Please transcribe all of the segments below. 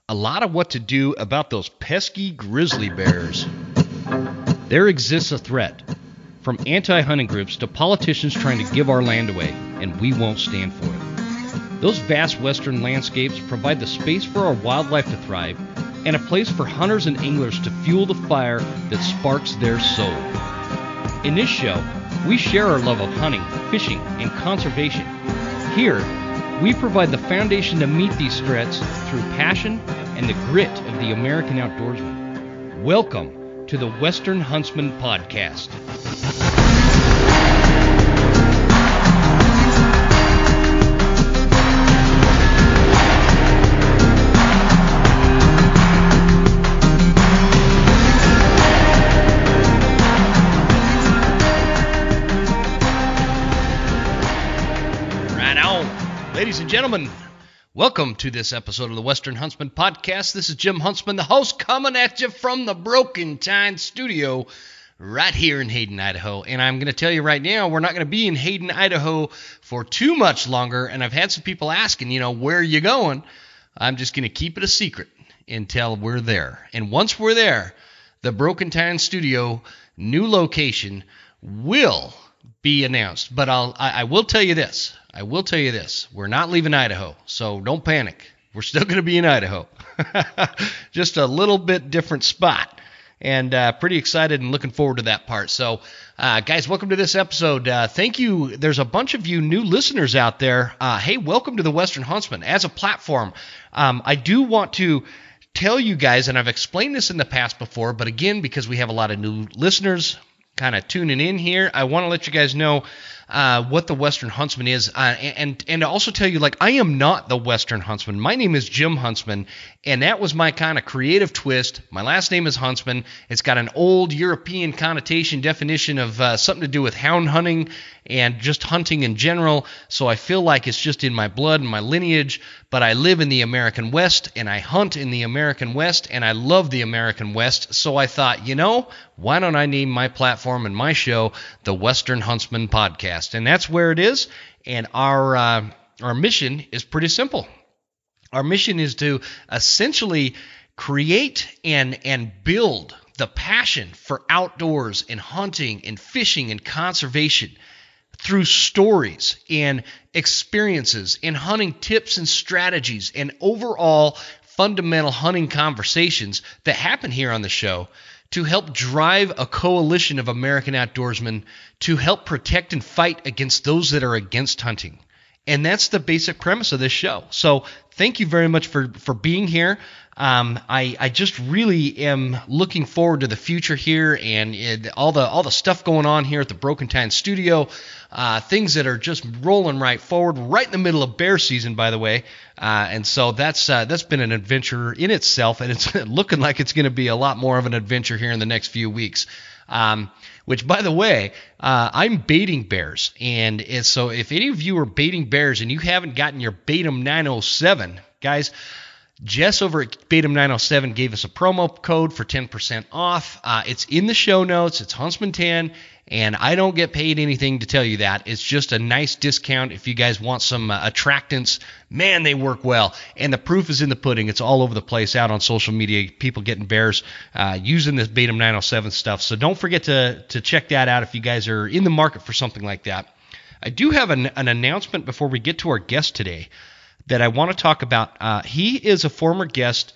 a lot of what to do about those pesky grizzly bears. There exists a threat, from anti-hunting groups to politicians trying to give our land away, and we won't stand for it. Those vast western landscapes provide the space for our wildlife to thrive and a place for hunters and anglers to fuel the fire that sparks their soul. In this show, we share our love of hunting, fishing, and conservation. Here, we provide the foundation to meet these threats through passion and the grit of the American outdoorsman. Welcome to the Western Huntsman Podcast. Ladies and gentlemen, welcome to this episode of the Western Huntsman Podcast. This is Jim Huntsman, the host, coming at you from the Broken Tine Studio right here in Hayden, Idaho. And I'm going to tell you right now, we're not going to be in Hayden, Idaho for too much longer. And I've had some people asking, where are you going? I'm just going to keep it a secret until we're there. And once we're there, the Broken Tine Studio new location will be announced. But I will tell you this. We're not leaving Idaho, so don't panic. We're still going to be in Idaho. Just a little bit different spot. And pretty excited and looking forward to that part. So, guys, welcome to this episode. Thank you. There's a bunch of you new listeners out there. Hey, welcome to the Western Huntsman. As a platform, I do want to tell you guys, and I've explained this in the past before, but again, because we have a lot of new listeners kind of tuning in here, I want to let you guys know what the Western Huntsman is, and also tell you, I am not the Western Huntsman. My name is Jim Huntsman, and that was my kind of creative twist. My last name is Huntsman. It's got an old European connotation definition of something to do with hound hunting and just hunting in general, so I feel like it's just in my blood and my lineage, but I live in the American West, and I hunt in the American West, and I love the American West, so I thought, why don't I name my platform and my show the Western Huntsman Podcast? And that's where it is, and our mission is pretty simple. Our mission is to essentially create and build the passion for outdoors and hunting and fishing and conservation through stories and experiences and hunting tips and strategies and overall fundamental hunting conversations that happen here on the show to help drive a coalition of American outdoorsmen to help protect and fight against those that are against hunting. And that's the basic premise of this show. So thank you very much for being here. I just really am looking forward to the future here and all the stuff going on here at the Broken Tine Studio. Things that are just rolling right forward, right in the middle of bear season, by the way. And so that's been an adventure in itself, and it's looking like it's going to be a lot more of an adventure here in the next few weeks. Which, by the way, I'm baiting bears, and so if any of you are baiting bears and you haven't gotten your Batum 907, guys, Jess over at Batum 907 gave us a promo code for 10% off. It's in the show notes. It's Huntsman 10, and I don't get paid anything to tell you that. It's just a nice discount if you guys want some attractants. Man, they work well, and the proof is in the pudding. It's all over the place out on social media, people getting bears using this Batum 907 stuff. So don't forget to check that out if you guys are in the market for something like that. I do have an announcement before we get to our guest today that I want to talk about. He is a former guest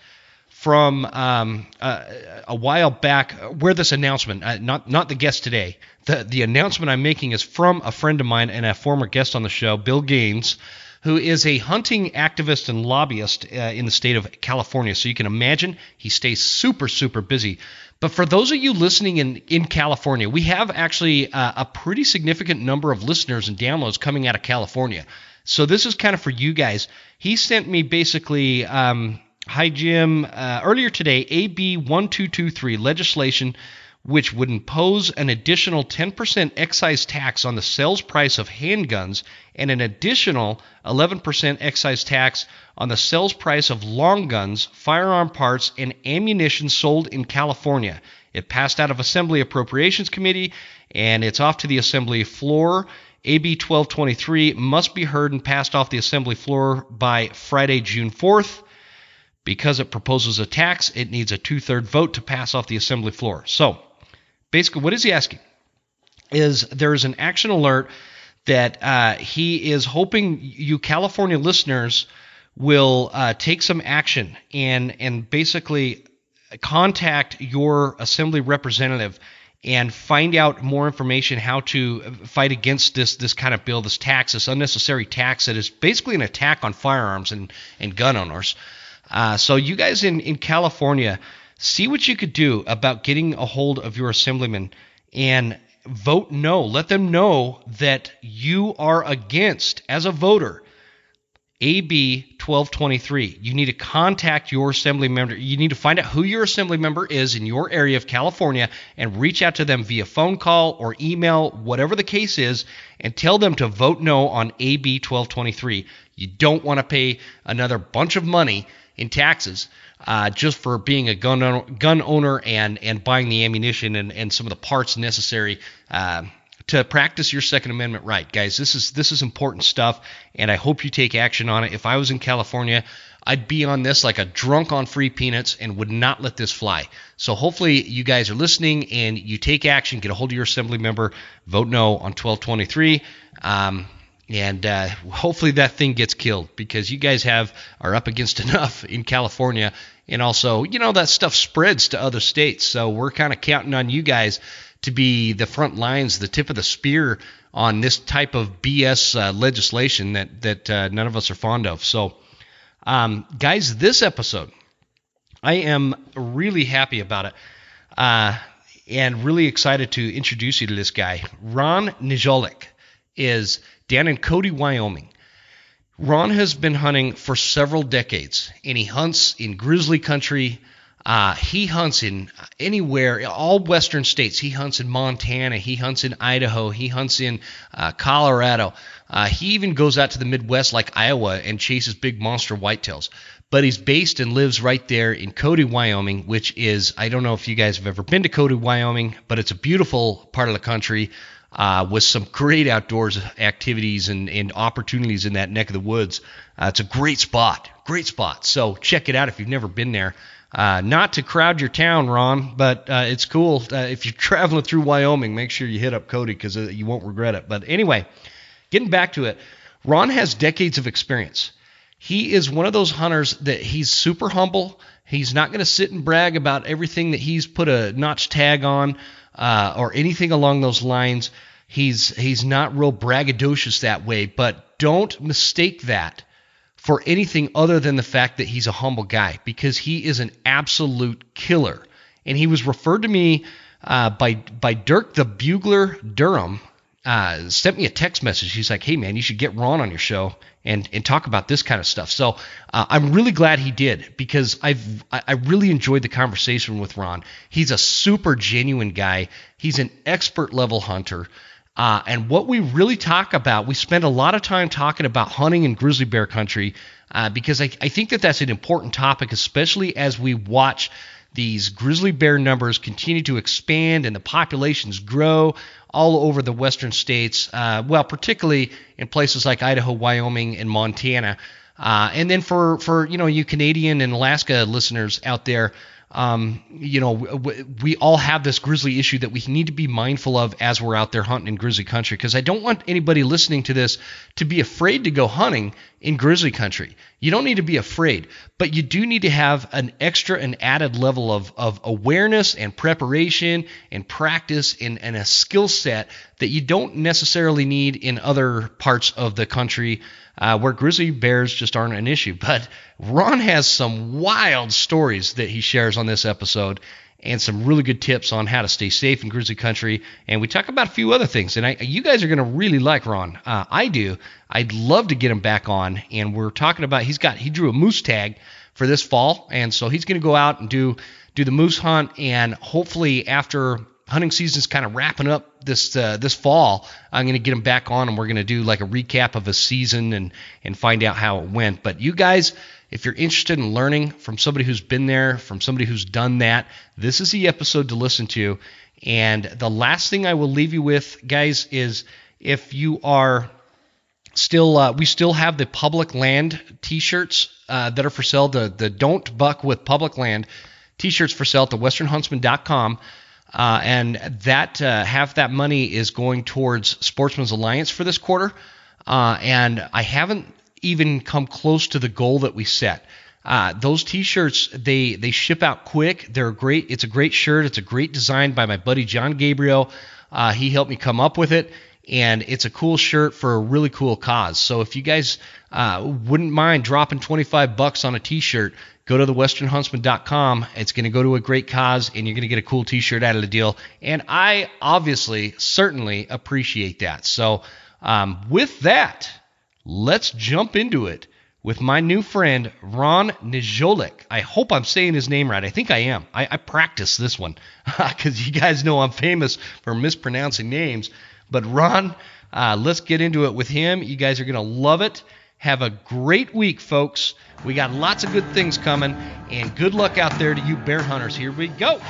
from a while back, where this announcement, not the guest today, the announcement I'm making is from a friend of mine and a former guest on the show, Bill Gaines, who is a hunting activist and lobbyist in the state of California. So you can imagine he stays super, super busy. But for those of you listening in California, we have actually a pretty significant number of listeners and downloads coming out of California. So this is kind of for you guys. He sent me basically, hi Jim, earlier today, AB 1223 legislation which would impose an additional 10% excise tax on the sales price of handguns and an additional 11% excise tax on the sales price of long guns, firearm parts, and ammunition sold in California. It passed out of Assembly Appropriations Committee, and it's off to the Assembly floor. AB 1223 must be heard and passed off the Assembly floor by Friday, June 4th. Because it proposes a tax, it needs a 2/3 vote to pass off the assembly floor. So basically what is he asking is there's an action alert that he is hoping you California listeners will take some action and basically contact your assembly representative and find out more information how to fight against this kind of bill, this tax, this unnecessary tax that is basically an attack on firearms and gun owners. So you guys in California, see what you could do about getting a hold of your assemblyman and vote no. Let them know that you are against, as a voter, AB 1223. You need to contact your assembly member. You need to find out who your assembly member is in your area of California and reach out to them via phone call or email, whatever the case is, and tell them to vote no on AB 1223. You don't want to pay another bunch of money in taxes just for being a gun owner and buying the ammunition and some of the parts necessary to practice your Second Amendment right. Guys, this is important stuff, and I hope you take action on it. If I was in California, I'd be on this like a drunk on free peanuts and would not let this fly. So hopefully you guys are listening and you take action, get a hold of your assembly member, vote no on 1223. And hopefully that thing gets killed, because you guys are up against enough in California. And also, that stuff spreads to other states. So we're kind of counting on you guys to be the front lines, the tip of the spear on this type of BS legislation that none of us are fond of. So, guys, this episode, I am really happy about it and really excited to introduce you to this guy. Ron Niziolek is down in Cody, Wyoming. Ron has been hunting for several decades, and he hunts in grizzly country. He hunts in anywhere, all western states. He hunts in Montana. He hunts in Idaho. He hunts in Colorado. He even goes out to the Midwest like Iowa and chases big monster whitetails. But he's based and lives right there in Cody, Wyoming, which is, I don't know if you guys have ever been to Cody, Wyoming, but it's a beautiful part of the country. With some great outdoors activities and opportunities in that neck of the woods. It's a great spot. So check it out if you've never been there. Not to crowd your town, Ron, but it's cool. If you're traveling through Wyoming, make sure you hit up Cody, because you won't regret it. But anyway, getting back to it, Ron has decades of experience. He is one of those hunters that he's super humble. He's not going to sit and brag about everything that he's put a notch tag on. Or anything along those lines. He's not real braggadocious that way, but don't mistake that for anything other than the fact that he's a humble guy, because he is an absolute killer. And he was referred to me by Dirk the Bugler Durham. Sent me a text message. He's like, "Hey man, you should get Ron on your show and talk about this kind of stuff." So I'm really glad he did, because I really enjoyed the conversation with Ron. He's a super genuine guy. He's an expert level hunter. And what we really talk about, we spend a lot of time talking about hunting in grizzly bear country, because I think that's an important topic, especially as we watch these grizzly bear numbers continue to expand and the populations grow all over the western states, particularly in places like Idaho, Wyoming, and Montana. And then for you Canadian and Alaska listeners out there, we all have this grizzly issue that we need to be mindful of as we're out there hunting in grizzly country, because I don't want anybody listening to this to be afraid to go hunting in grizzly country. You don't need to be afraid, but you do need to have an extra and added level of awareness and preparation and practice and a skill set that you don't necessarily need in other parts of the country where grizzly bears just aren't an issue. But Ron has some wild stories that he shares on this episode, and some really good tips on how to stay safe in grizzly country. And we talk about a few other things, and you guys are going to really like Ron. I do. I'd love to get him back on. And we're talking about, he drew a moose tag for this fall, and so he's going to go out and do the moose hunt. And hopefully after hunting season's kind of wrapping up this fall, I'm going to get him back on, and we're going to do like a recap of a season and find out how it went. But you guys, if you're interested in learning from somebody who's been there, from somebody who's done that, this is the episode to listen to. And the last thing I will leave you with, guys, is if you are we still have the public land T-shirts that are for sale. The Don't Buck with Public Land T-shirts for sale at the westernhuntsman.com. And that half that money is going towards Sportsman's Alliance for this quarter. And I haven't even come close to the goal that we set. Those T-shirts, they ship out quick. They're great. It's a great shirt. It's a great design by my buddy John Gabriel. He helped me come up with it, and it's a cool shirt for a really cool cause. So if you guys wouldn't mind dropping $25 on a T-shirt, go to thewesternhuntsman.com. It's going to go to a great cause, and you're going to get a cool T-shirt out of the deal. And I certainly appreciate that. So with that, let's jump into it with my new friend, Ron Niziolek. I hope I'm saying his name right. I think I am. I practiced this one because you guys know I'm famous for mispronouncing names. But Ron, let's get into it with him. You guys are going to love it. Have a great week, folks. We got lots of good things coming, and good luck out there to you bear hunters. Here we go.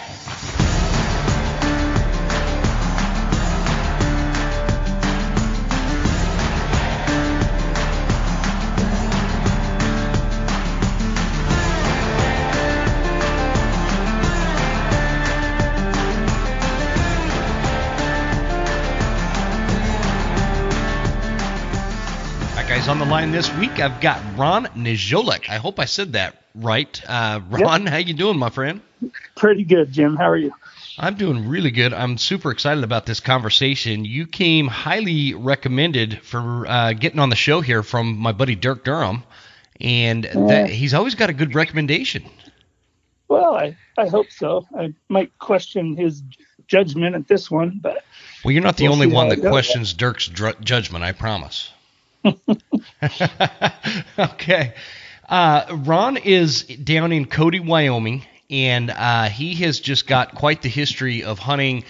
On the line this week, I've got Ron Niziolek. I hope I said that right. Ron, How you doing, my friend? Pretty good, Jim. How are you? I'm doing really good. I'm super excited about this conversation. You came highly recommended for getting on the show here from my buddy Dirk Durham, and he's always got a good recommendation. Well, I hope so. I might question his judgment at this one, but well, you're not the only one that questions Dirk's judgment, I promise. Okay. Ron is down in Cody, Wyoming, and he has just got quite the history of hunting.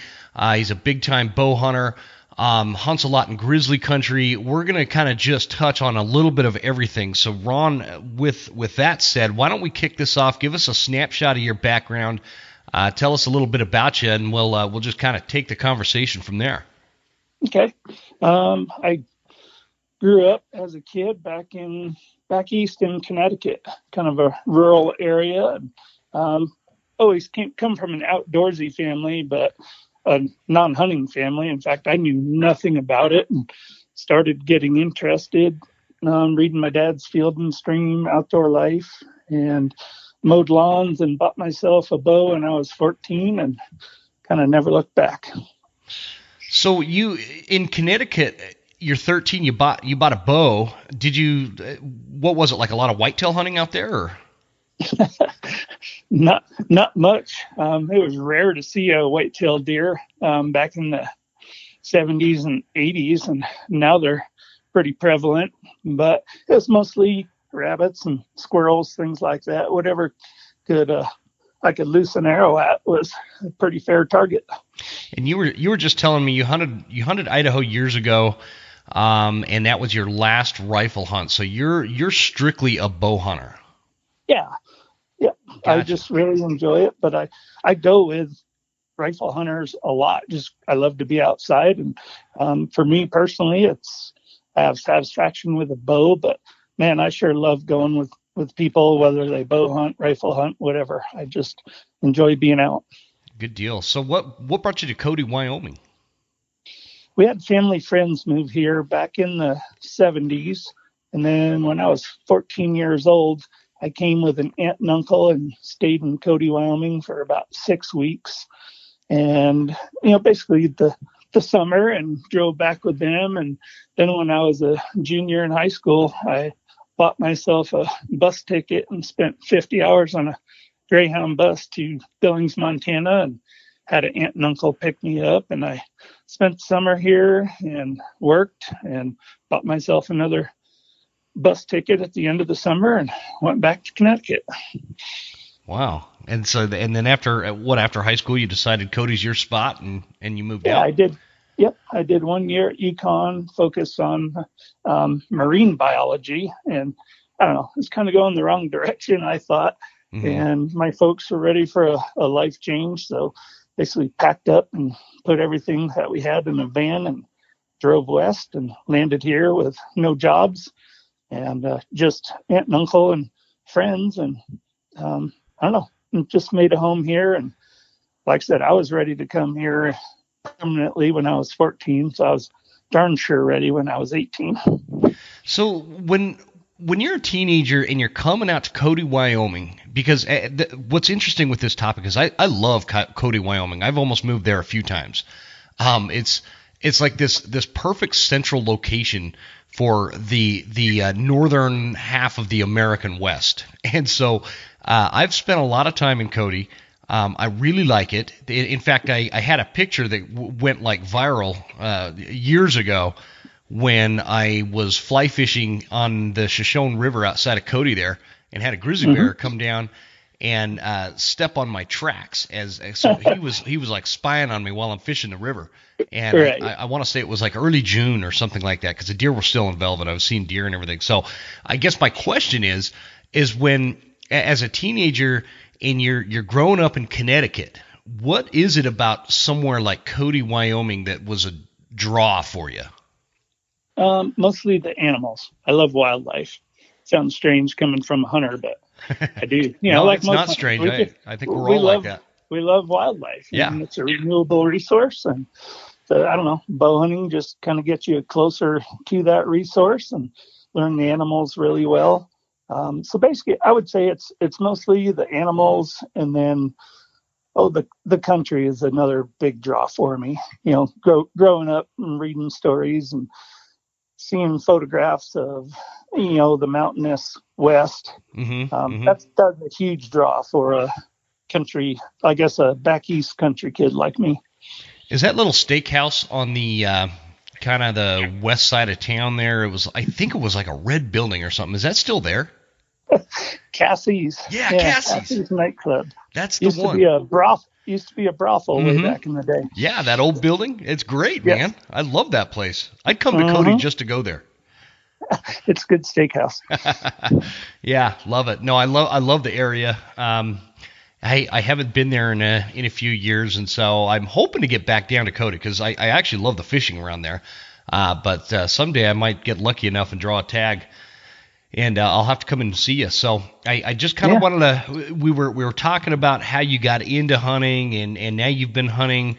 He's a big-time bow hunter, hunts a lot in grizzly country. We're going to kind of just touch on a little bit of everything. So, Ron, with that said, why don't we kick this off? Give us a snapshot of your background. Tell us a little bit about you, and we'll just kind of take the conversation from there. Okay. I grew up as a kid back east in Connecticut, kind of a rural area. Always come from an outdoorsy family, but a non-hunting family. In fact, I knew nothing about it and started getting interested, reading my dad's Field and Stream Outdoor Life, and mowed lawns and bought myself a bow when I was 14 and kind of never looked back. So you, in Connecticut, you're 13, you bought a bow. Did you, what was it, like a lot of whitetail hunting out there? Or? Not much. It was rare to see a whitetail deer back in the 70s and 80s, and now they're pretty prevalent. But it was mostly rabbits and squirrels, things like that. Whatever I could loose an arrow at was a pretty fair target. And you were just telling me you hunted Idaho years ago. And that was your last rifle hunt. So you're strictly a bow hunter. Yeah. Gotcha. I just really enjoy it, but I go with rifle hunters a lot. Just, I love to be outside. And, for me personally, I have satisfaction with a bow, but man, I sure love going with people, whether they bow hunt, rifle hunt, whatever. I just enjoy being out. Good deal. So what brought you to Cody, Wyoming? We had family friends move here back in the 70s. And then when I was 14 years old, I came with an aunt and uncle and stayed in Cody, Wyoming for about 6 weeks. And, basically the summer, and drove back with them. And then when I was a junior in high school, I bought myself a bus ticket and spent 50 hours on a Greyhound bus to Billings, Montana, and had an aunt and uncle pick me up. And I spent the summer here and worked and bought myself another bus ticket at the end of the summer and went back to Connecticut. Wow. And so, and then after high school, you decided Cody's your spot and you moved out? Yeah, I did. Yep. I did 1 year at econ, focused on marine biology. And I don't know, it's kind of going the wrong direction, I thought. Mm-hmm. And my folks were ready for a life change. So basically packed up and put everything that we had in a van and drove west and landed here with no jobs and just aunt and uncle and friends. And I don't know, just made a home here. And like I said, I was ready to come here permanently when I was 14. So I was darn sure ready when I was 18. So when you're a teenager and you're coming out to Cody, Wyoming, because what's interesting with this topic is I love Cody, Wyoming. I've almost moved there a few times. It's like this perfect central location for the northern half of the American West. And so I've spent a lot of time in Cody. I really like it. In fact, I had a picture that went like viral years ago when I was fly fishing on the Shoshone River outside of Cody there, and had a grizzly bear come down and step on my tracks. So he was like spying on me while I'm fishing the river. And right. I want to say it was like early June or something like that, because the deer were still in velvet. I was seeing deer and everything. So I guess my question is when, as a teenager and you're growing up in Connecticut, what is it about somewhere like Cody, Wyoming that was a draw for you? Mostly the animals. I love wildlife. Sounds strange coming from a hunter, but I do. No, like it's not strange. I think we're all like that. We love wildlife. Yeah. And it's a renewable resource. And so, I don't know, bow hunting just kind of gets you closer to that resource and learn the animals really well. So basically, I would say it's mostly the animals, and then the country is another big draw for me. Growing up and reading stories and seeing photographs of the mountainous West. That's a huge draw for a country, I guess, a back east country kid like me. Is that little steakhouse on the kind of the west side of town there? I think it was like a red building or something. Is that still there? Cassie's. Yeah, Cassie's nightclub. That's the one. Used to be a brothel way back in the day. Yeah, that old building. It's great, man. I love that place. I'd come to Cody just to go there. It's a good steakhouse. Yeah, love it. No, I love the area. I haven't been there in a few years, and so I'm hoping to get back down to Cody, because I actually love the fishing around there. But someday I might get lucky enough and draw a tag, and I'll have to come in and see you. So I just kind of wanted to. We were talking about how you got into hunting, and now you've been hunting,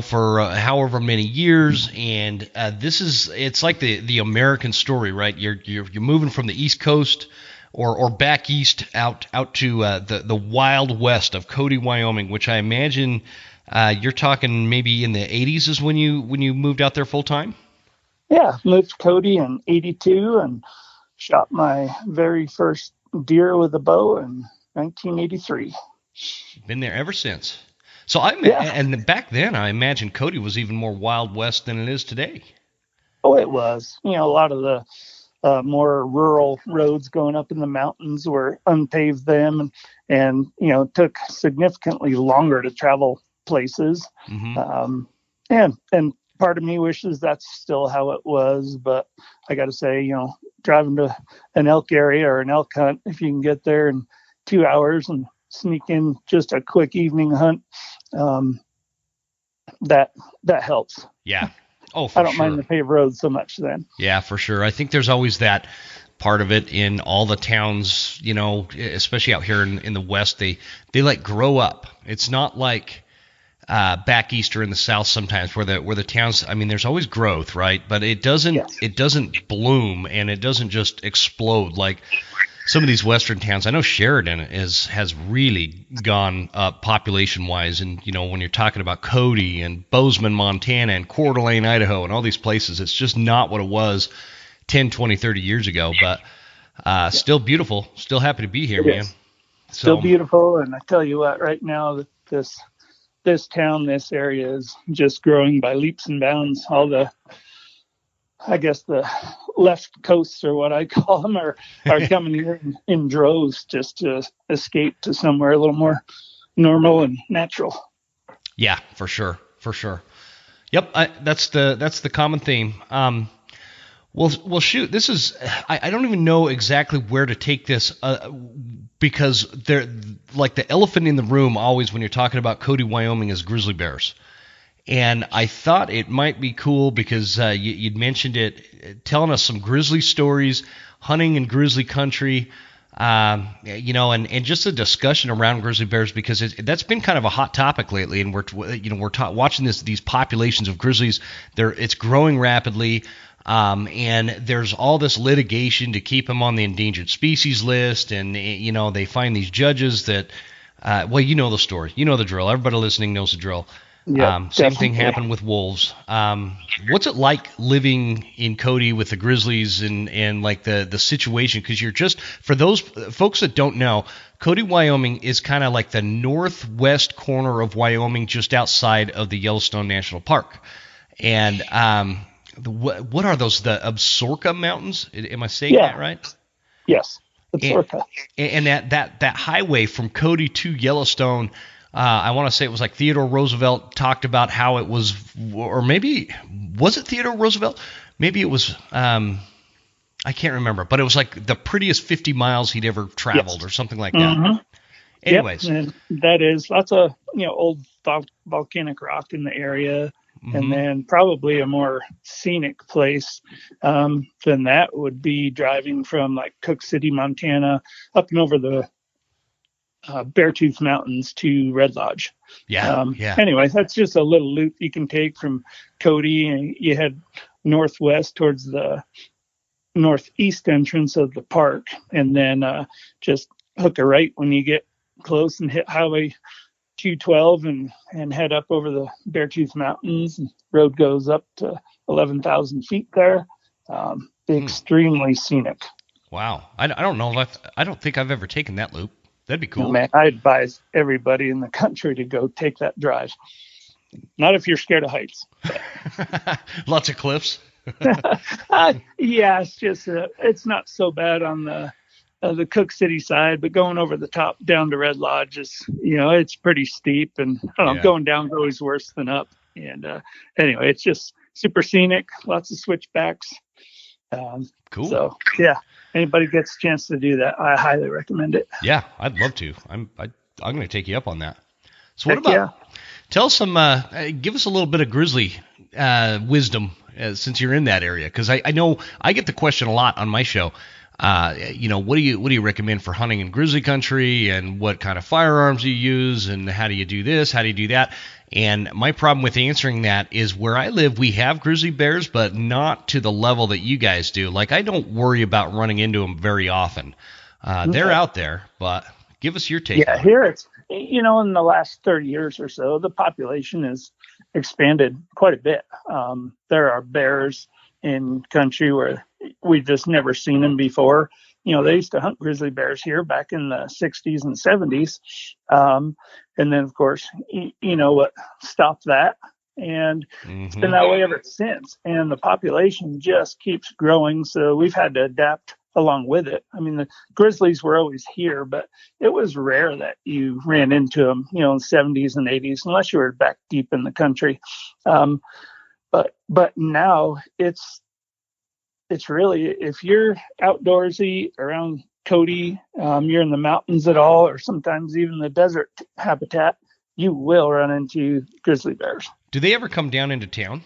for however many years, and it's like the American story, right? You're moving from the East Coast or back east out to the wild west of Cody, Wyoming, which I imagine you're talking maybe in the 80s is when you moved out there full time. Yeah, moved to Cody in 82 and shot my very first deer with a bow in 1983. Been there ever since. So and back then I imagine Cody was even more Wild West than it is today. Oh, it was. A lot of the more rural roads going up in the mountains were unpaved then, and took significantly longer to travel places. And part of me wishes that's still how it was, but I got to say, driving to an elk area or an elk hunt, if you can get there in 2 hours and sneak in just a quick evening hunt, that helps. Yeah. Oh, for sure. I don't mind the paved roads so much then. Yeah, for sure. I think there's always that part of it in all the towns, especially out here in the West, they like grow up. It's not like back east or in the South sometimes where the towns, there's always growth, right? But it doesn't bloom, and it doesn't just explode like some of these Western towns. I know Sheridan has really gone up population-wise, and when you're talking about Cody and Bozeman, Montana, and Coeur d'Alene, Idaho, and all these places, it's just not what it was 10, 20, 30 years ago, but still beautiful. Still happy to be here, man. Still beautiful, and I tell you what, right now, this town, this area is just growing by leaps and bounds. All the left coasts, or what I call them, are coming here in droves just to escape to somewhere a little more normal and natural. Yeah, for sure. Yep, that's the common theme. Well, shoot, this is I don't even know exactly where to take this because they're like the elephant in the room always when you're talking about Cody, Wyoming is grizzly bears. And I thought it might be cool because you'd mentioned it, telling us some grizzly stories, hunting in grizzly country, and just a discussion around grizzly bears, because that's been kind of a hot topic lately. And we're watching these populations of grizzlies. It's growing rapidly. And there's all this litigation to keep them on the endangered species list. And, they find these judges that, you know the story. You know the drill. Everybody listening knows the drill. Yeah, same thing happened with wolves. What's it like living in Cody with the grizzlies and like the situation? Because you're for those folks that don't know, Cody, Wyoming is kind of like the northwest corner of Wyoming, just outside of the Yellowstone National Park. And what are those? The Absaroka Mountains? Am I saying that right? Yes, Absaroka. And that highway from Cody to Yellowstone. I want to say it was like Theodore Roosevelt talked about how it was, or maybe was it Theodore Roosevelt? Maybe it was. I can't remember, but it was like the prettiest 50 miles he'd ever traveled, or something like that. Mm-hmm. Anyways, and that is lots of old volcanic rock in the area. Mm-hmm. And then probably a more scenic place than that would be driving from like Cook City, Montana, up and over the Beartooth Mountains to Red Lodge. Yeah. Anyway, that's just a little loop you can take from Cody, and you head northwest towards the northeast entrance of the park, and then just hook a right when you get close and hit Highway 212 and head up over the Beartooth Mountains. And road goes up to 11,000 feet there. Extremely scenic. Wow. I don't know I don't think I've ever taken that loop. That'd be cool. Man, I advise everybody in the country to go take that drive. Not if you're scared of heights. Lots of cliffs. Yeah, it's just it's not so bad on the Cook City side, but going over the top down to Red Lodge is, it's pretty steep, and going down is always worse than up. And anyway, it's just super scenic, lots of switchbacks. Cool. So yeah, anybody gets a chance to do that, I highly recommend it. Yeah, I'd love to. I'm going to take you up on that. So what about? Tell us give us a little bit of grizzly wisdom since you're in that area, because I know I get the question a lot on my show. What do you recommend for hunting in grizzly country, and what kind of firearms you use, and how do you do this, how do you do that? And my problem with answering that is, where I live, we have grizzly bears, but not to the level that you guys do. Like, I don't worry about running into them very often. They're out there, but give us your take. Yeah, here it's, in the last 30 years or so, the population has expanded quite a bit. There are bears in country where we've just never seen them before. They used to hunt grizzly bears here back in the 60s and 70s. And then, of course, what stopped that. And It's been that way ever since. And the population just keeps growing. So we've had to adapt along with it. I mean, the grizzlies were always here, but it was rare that you ran into them, in the 70s and 80s, unless you were back deep in the country. But now it's really, if you're outdoorsy around Cody, you're in the mountains at all, or sometimes even the desert habitat, you will run into grizzly bears. Do they ever come down into town?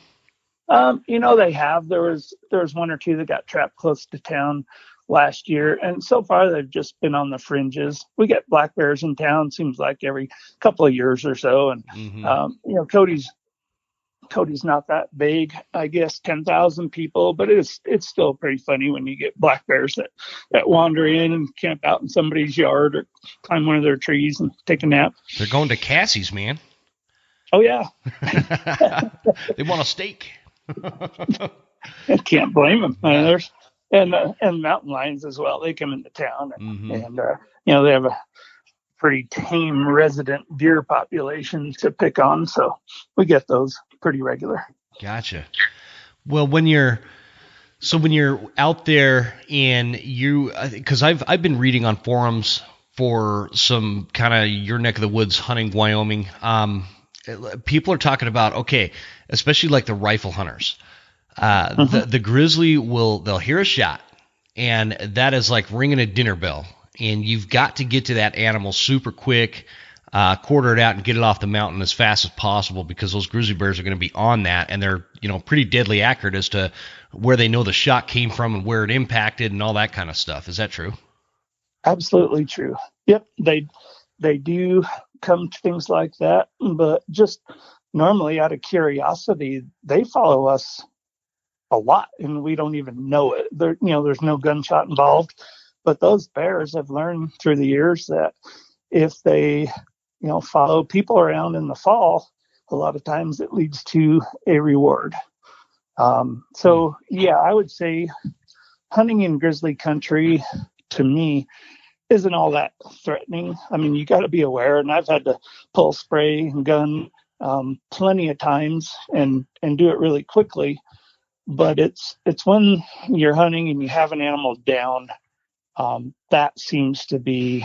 They have. There was one or two that got trapped close to town last year, and so far they've just been on the fringes. We get black bears in town, seems like every couple of years or so, and Cody's not that big, I guess 10,000 people, but it's still pretty funny when you get black bears that wander in and camp out in somebody's yard or climb one of their trees and take a nap. They're going to Cassie's, man. Oh yeah. They want a steak. I can't blame them. And mountain lions as well. They come into town and they have a pretty tame resident deer population to pick on, so we get those pretty regular. Gotcha. Well, when you're out there and because I've been reading on forums for some kind of your neck of the woods hunting Wyoming, people are talking about, okay, especially like the rifle hunters, the grizzly they'll hear a shot, and that is like ringing a dinner bell. And you've got to get to that animal super quick. quarter it out and get it off the mountain as fast as possible, because those grizzly bears are going to be on that, and they're pretty deadly accurate as to where they know the shot came from and where it impacted and all that kind of stuff. Is that true? Absolutely true. Yep, they do come to things like that, but just normally out of curiosity, they follow us a lot, and we don't even know it. There's no gunshot involved, but those bears have learned through the years that if they, follow people around in the fall, a lot of times it leads to a reward. So yeah, I would say hunting in grizzly country to me isn't all that threatening. I mean, you got to be aware, and I've had to pull spray and gun plenty of times and do it really quickly. But it's when you're hunting and you have an animal down, that seems to be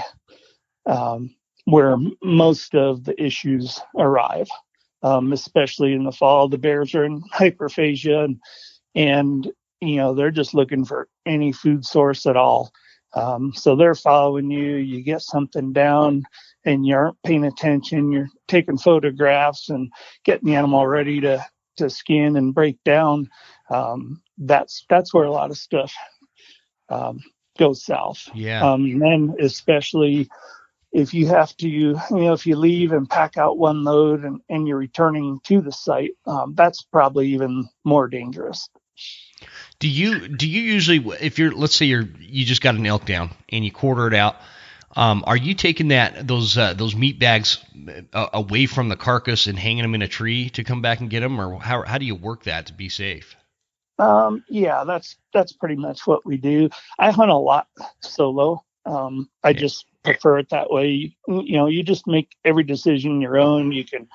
where most of the issues arrive, especially in the fall. The bears are in hyperphagia, and they're just looking for any food source at all. So they're following you. You get something down and you aren't paying attention. You're taking photographs and getting the animal ready to skin and break down. That's where a lot of stuff goes south. Yeah. And then especially if you have to, if you leave and pack out one load and you're returning to the site, that's probably even more dangerous. Do you usually, if let's say you just got an elk down and you quarter it out, are you taking those meat bags away from the carcass and hanging them in a tree to come back and get them, or how do you work that to be safe? Yeah, that's pretty much what we do. I hunt a lot solo. I just prefer it that way. You just make every decision your own. You can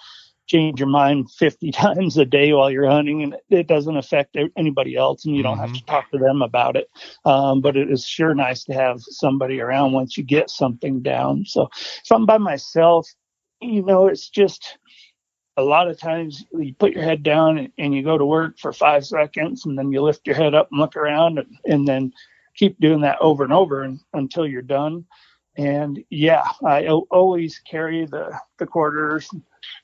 change your mind 50 times a day while you're hunting, and it doesn't affect anybody else, and you don't have to talk to them about it. But it is sure nice to have somebody around once you get something down. So if I'm by myself, it's just a lot of times you put your head down and you go to work for 5 seconds, and then you lift your head up and look around, and then keep doing that over and over until you're done. And yeah, I always carry the quarters.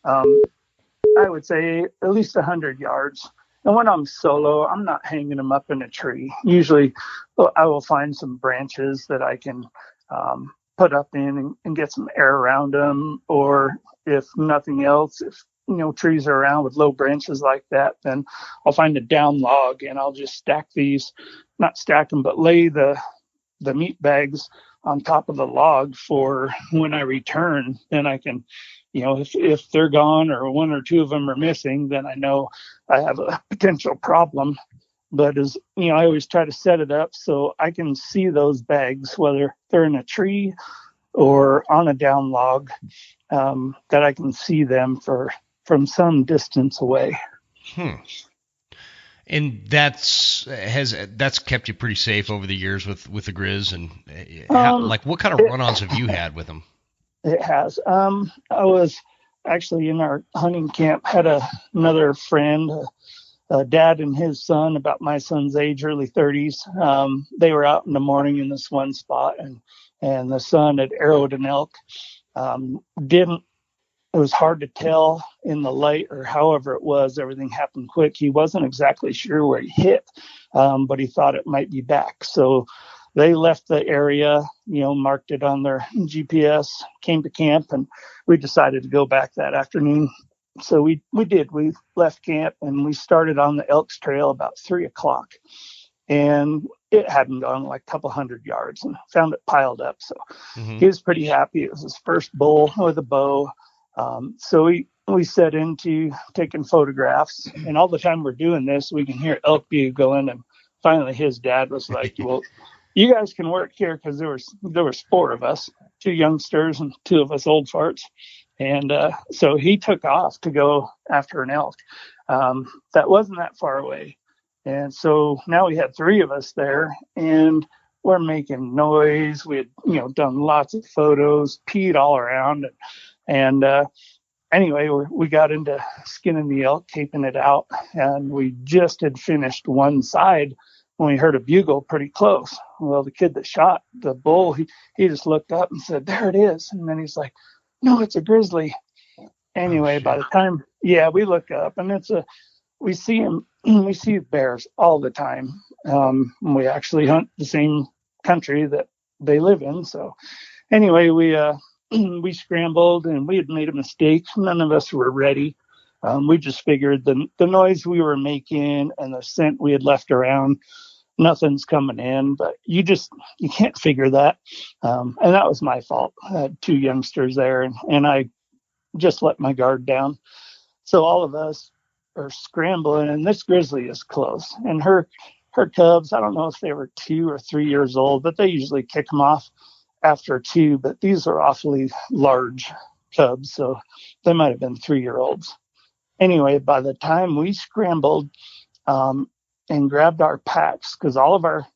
I would say at least 100 yards. And when I'm solo, I'm not hanging them up in a tree. Usually I will find some branches that I can put up in and get some air around them. Or if nothing else, if trees are around with low branches like that, then I'll find a down log and I'll just not stack them, but lay the meat bags on top of the log for when I return. Then I can, if they're gone or one or two of them are missing, then I know I have a potential problem. But I always try to set it up so I can see those bags, whether they're in a tree or on a down log, that I can see them from some distance away. And that's kept you pretty safe over the years with the Griz. And what kind of run-ons have you had with them? It has. I was actually in our hunting camp, had another friend, a dad and his son, about my son's age, early 30s. They were out in the morning in this one spot, and the son had arrowed an elk. It was hard to tell in the light, or however it was. Everything happened quick. He wasn't exactly sure where he hit, but he thought it might be back. So they left the area, marked it on their GPS, came to camp, and we decided to go back that afternoon. So we did. We left camp and we started on the Elks Trail about 3:00, and it hadn't gone like a couple 100 yards, and found it piled up. So he was pretty happy. It was his first bull with a bow. So we set into taking photographs, and all the time we're doing this, we can hear elk bugling. And finally his dad was like, well, you guys can work here, because there was 4 of us, 2 youngsters and 2 of us old farts. And so he took off to go after an elk that wasn't that far away. And so now we had 3 of us there, and we're making noise. We had done lots of photos, peed all around, and anyway, we got into skinning the elk, taping it out, and we just had finished one side when we heard a bugle pretty close. Well, the kid that shot the bull, he just looked up and said, "There it is." And then he's like, No, it's a grizzly. Oh, Anyway, by shit. the time, yeah, we look up and we see them, we see bears all the time. We actually hunt the same country that they live in. So anyway, we scrambled and we had made a mistake. None of us were ready. We just figured the noise we were making and the scent we had left around, nothing's coming in, but you can't figure that. And that was my fault. I had two youngsters there and I just let my guard down. So all of us are scrambling, and this grizzly is close. And her cubs, I don't know if they were 2 or 3 years old, but they usually kick them off after two. But these are awfully large cubs, so they might have been 3 year olds. Anyway, by the time we scrambled um, and grabbed our packs, because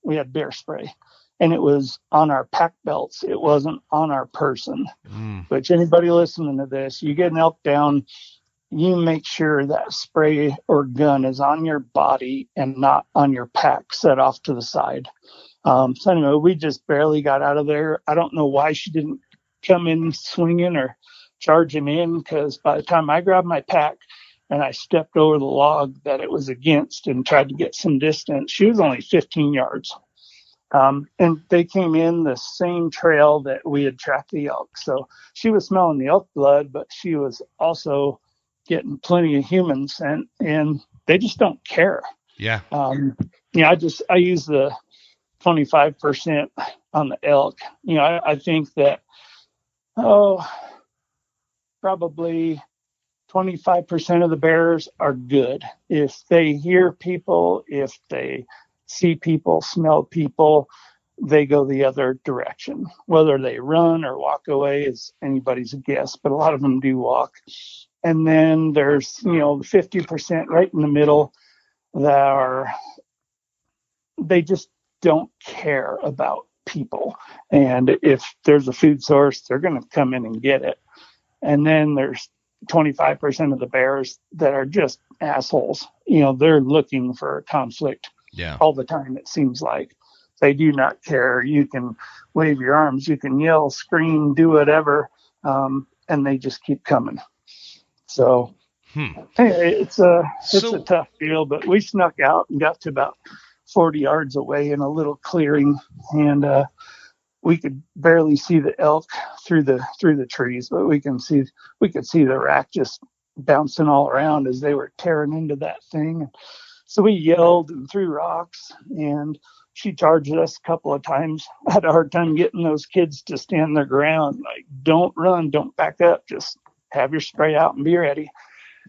we had bear spray, and it was on our pack belts. It wasn't on our person. Which anybody listening to this, you get an elk down, you make sure that spray or gun is on your body and not on your pack set off to the side. So anyway, we just barely got out of there. I don't know why she didn't come in swinging or charging in, because by the time I grabbed my pack and I stepped over the log that it was against and tried to get some distance, she was only 15 yards. And they came in the same trail that we had tracked the elk. So she was smelling the elk blood, but she was also getting plenty of human scent, and they just don't care. Yeah. I use the 25% on the elk. I think that, probably 25% of the bears are good. If they hear people, if they see people, smell people, they go the other direction. Whether they run or walk away is anybody's guess, but a lot of them do walk. And then there's, 50% right in the middle they just don't care about people. And if there's a food source, they're going to come in and get it. And then there's 25% of the bears that are just assholes. They're looking for conflict all the time, it seems like. They do not care. You can wave your arms, you can yell, scream, do whatever, and they just keep coming. So it's a tough deal, but we snuck out and got to about 40 yards away in a little clearing, and we could barely see the elk through the trees, but we could see the rack just bouncing all around as they were tearing into that thing. So we yelled and threw rocks, and she charged us a couple of times. I had a hard time getting those kids to stand their ground. Like, don't run, don't back up, just have your spray out and be ready.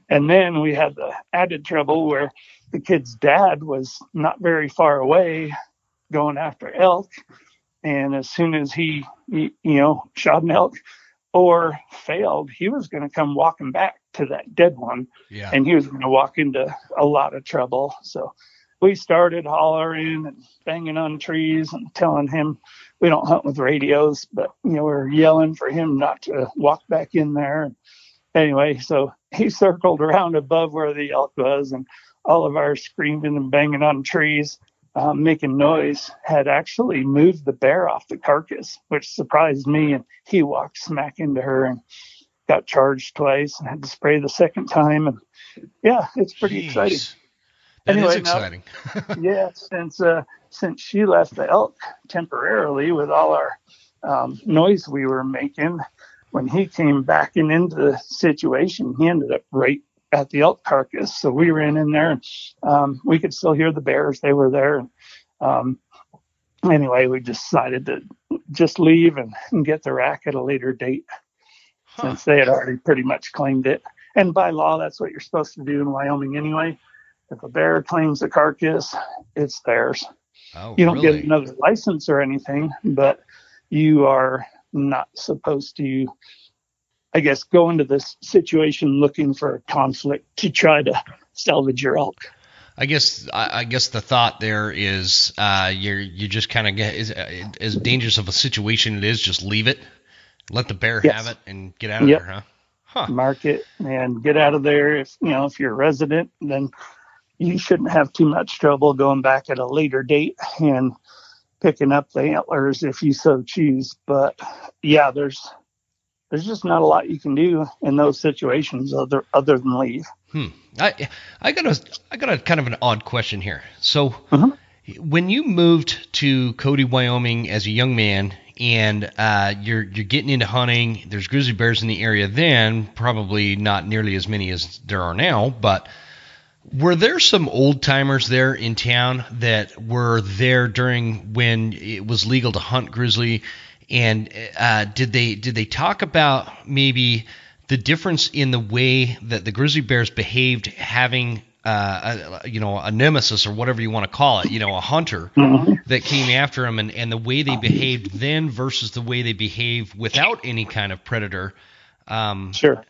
And then we had the added trouble where the kid's dad was not very far away going after elk. And as soon as he shot an elk or failed, he was going to come walking back to that dead one. Yeah. And he was going to walk into a lot of trouble. So we started hollering and banging on trees and telling him we don't hunt with radios, but, we're yelling for him not to walk back in there. Anyway, so he circled around above where the elk was, and all of our screaming and banging on trees, making noise, had actually moved the bear off the carcass, which surprised me. And he walked smack into her and got charged twice and had to spray the second time. And yeah, it's pretty exciting. That is exciting. Since she left the elk temporarily with all our noise we were making, when he came back into the situation, he ended up right at the elk carcass. So we ran in there, and we could still hear the bears. They were there. Anyway, we decided to just leave and get the rack at a later date, since they had already pretty much claimed it. And by law, that's what you're supposed to do in Wyoming anyway. If a bear claims a carcass, it's theirs. Oh, you don't really? get another license or anything, but you are not supposed to, I guess, go into this situation looking for a conflict to try to salvage your elk. I guess the thought there is you just kind of get as dangerous of a situation it is, just leave it, let the bear have it, and get out of there, huh? Mark it and get out of there. If you're a resident, then you shouldn't have too much trouble going back at a later date and picking up the antlers if you so choose. But yeah, there's there's just not a lot you can do in those situations other than leave. I got a kind of an odd question here. So when you moved to Cody, Wyoming as a young man, and you're getting into hunting, there's grizzly bears in the area then, probably not nearly as many as there are now, but were there some old timers there in town that were there during when it was legal to hunt grizzly? And did they talk about maybe the difference in the way that the grizzly bears behaved, having a nemesis or whatever you want to call it, a hunter that came after them, and the way they behaved then versus the way they behave without any kind of predator? Sure.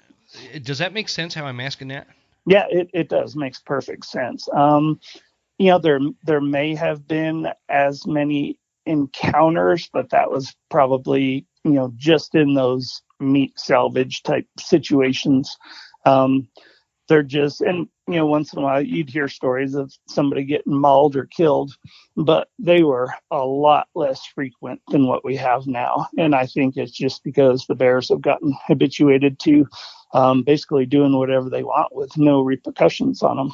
Does that make sense? How I'm asking that? Yeah, it does. Makes perfect sense. There may have been as many encounters, but that was probably, just in those meat salvage type situations. They're just, and, once in a while you'd hear stories of somebody getting mauled or killed, but they were a lot less frequent than what we have now. And I think it's just because the bears have gotten habituated to basically doing whatever they want with no repercussions on them.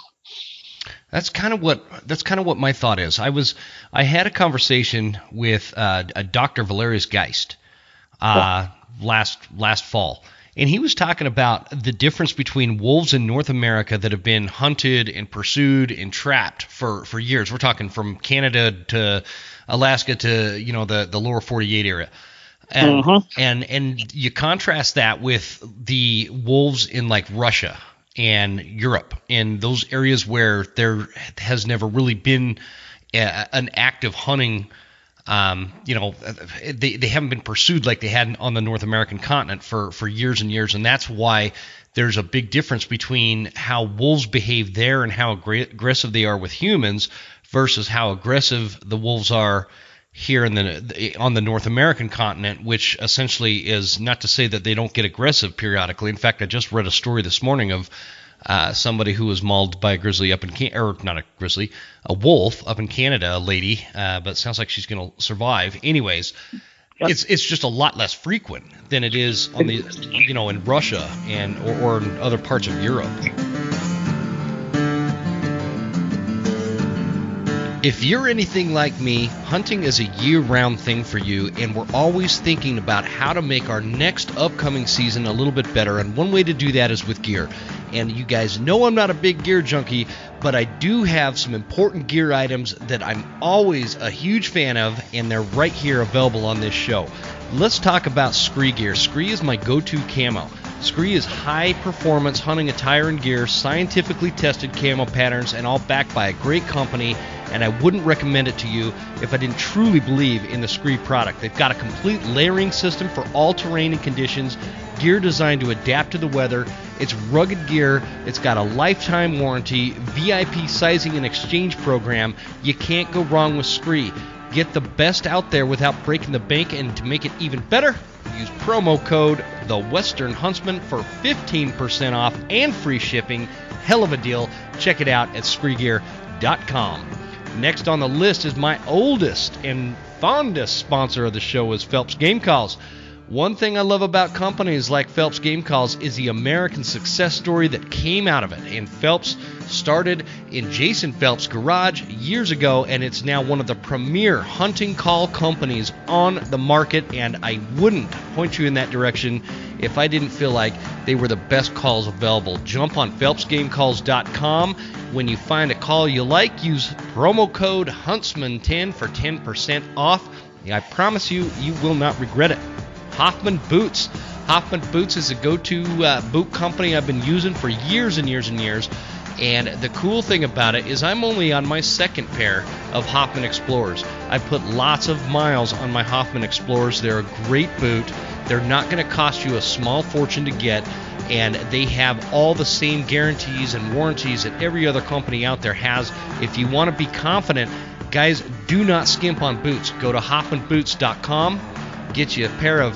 That's kind of what my thought is. I had a conversation with a Dr. Valerius Geist last fall, and he was talking about the difference between wolves in North America that have been hunted and pursued and trapped for years. We're talking from Canada to Alaska to the lower 48 area. And you contrast that with the wolves in like Russia and Europe and those areas where there has never really been an active hunting. They haven't been pursued like they had on the North American continent for years and years, and that's why there's a big difference between how wolves behave there and how aggressive they are with humans versus how aggressive the wolves are here on the North American continent, which essentially is not to say that they don't get aggressive periodically. In fact, I just read a story this morning of somebody who was mauled by a grizzly up in a wolf up in Canada, a lady, but it sounds like she's going to survive. Anyways, yep. It's just a lot less frequent than it is on the in Russia or in other parts of Europe. If you're anything like me, hunting is a year-round thing for you, and we're always thinking about how to make our next upcoming season a little bit better, and one way to do that is with gear. And you guys know I'm not a big gear junkie, but I do have some important gear items that I'm always a huge fan of, and they're right here available on this show. Let's talk about Scree gear. Scree is my go-to camo. Scree is high-performance hunting attire and gear, scientifically tested camo patterns, and all backed by a great company, and I wouldn't recommend it to you if I didn't truly believe in the Scree product. They've got a complete layering system for all terrain and conditions, gear designed to adapt to the weather. It's rugged gear. It's got a lifetime warranty, VIP sizing and exchange program. You can't go wrong with Scree. Get the best out there without breaking the bank, and to make it even better, use promo code The Western Huntsman for 15% off and free shipping. Hell of a deal. Check it out at ScreeGear.com. Next on the list is my oldest and fondest sponsor of the show is Phelps Game Calls. One thing I love about companies like Phelps Game Calls is the American success story that came out of it. And Phelps started in Jason Phelps' garage years ago, and it's now one of the premier hunting call companies on the market, and I wouldn't point you in that direction if I didn't feel like they were the best calls available. Jump on PhelpsGameCalls.com. When you find a call you like, use promo code Huntsman10 for 10% off. I promise you, you will not regret it. Hoffman Boots. Hoffman Boots is a go-to boot company I've been using for years and years and years. And the cool thing about it is I'm only on my second pair of Hoffman Explorers. I put lots of miles on my Hoffman Explorers. They're a great boot. They're not going to cost you a small fortune to get. And they have all the same guarantees and warranties that every other company out there has. If you want to be confident, guys, do not skimp on boots. Go to HoffmanBoots.com. Get you a pair of,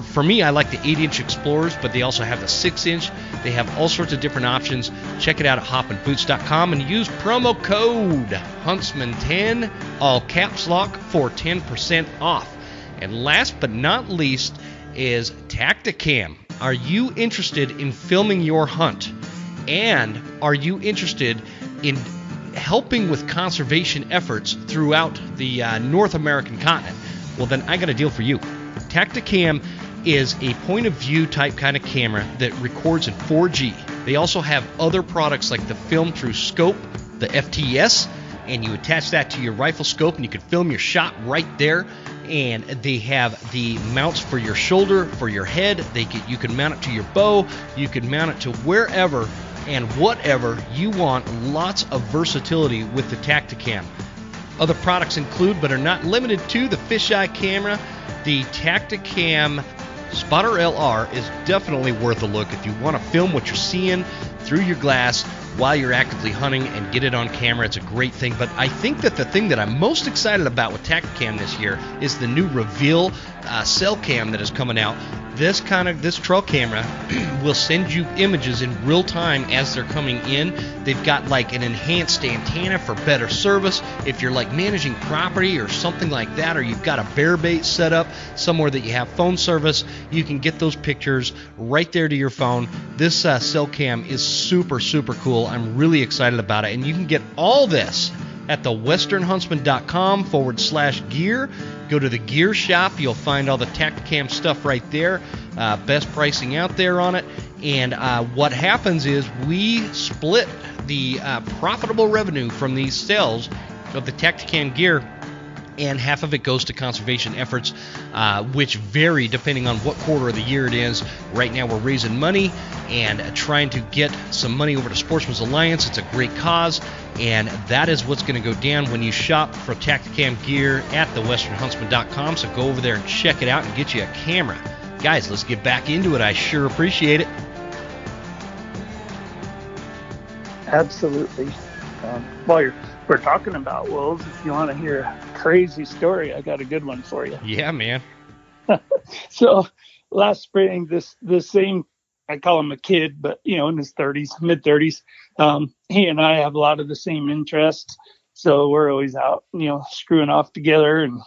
for me, I like the 8-inch Explorers, but they also have the 6-inch. They have all sorts of different options. Check it out at HoffmanBoots.com and use promo code Huntsman10, all caps lock, for 10% off. And last but not least, is Tacticam. Are you interested in filming your hunt? And are you interested in helping with conservation efforts throughout the North American continent? Well, then I got a deal for you. Tacticam is a point of view type kind of camera that records in 4G. They also have other products like the film through scope, the FTS, and you attach that to your rifle scope and you can film your shot right there. And they have the mounts for your shoulder, for your head. You can mount it to your bow. You can mount it to wherever and whatever you want. Lots of versatility with the Tacticam. Other products include, but are not limited to, the fisheye camera. The Tacticam Spotter LR is definitely worth a look if you want to film what you're seeing through your glass while you're actively hunting and get it on camera. It's a great thing. But I think that the thing that I'm most excited about with Tacticam this year is the new Reveal cell cam that is coming out. This trail camera will send you images in real time as they're coming in. They've got like an enhanced antenna for better service. If you're like managing property or something like that, or you've got a bear bait set up somewhere that you have phone service, you can get those pictures right there to your phone. This cell cam is super, super cool. I'm really excited about it. And you can get all this at thewesternhuntsman.com/gear. Go to the gear shop. You'll find all the Tacticam stuff right there. Best pricing out there on it. And what happens is we split the profitable revenue from these sales of the Tacticam gear, and half of it goes to conservation efforts, which vary depending on what quarter of the year it is. Right now we're raising money and trying to get some money over to Sportsman's Alliance. It's a great cause, and that is what's going to go down when you shop for Tacticam gear at thewesternhuntsman.com. So go over there and check it out and get you a camera. Guys, let's get back into it. I sure appreciate it. Absolutely. While we're talking about wolves, if you want to hear a crazy story, I got a good one for you. Yeah, man. So last spring, this same, I call him a kid, but in his 30s, mid 30s, he and I have a lot of the same interests. So we're always out, screwing off together and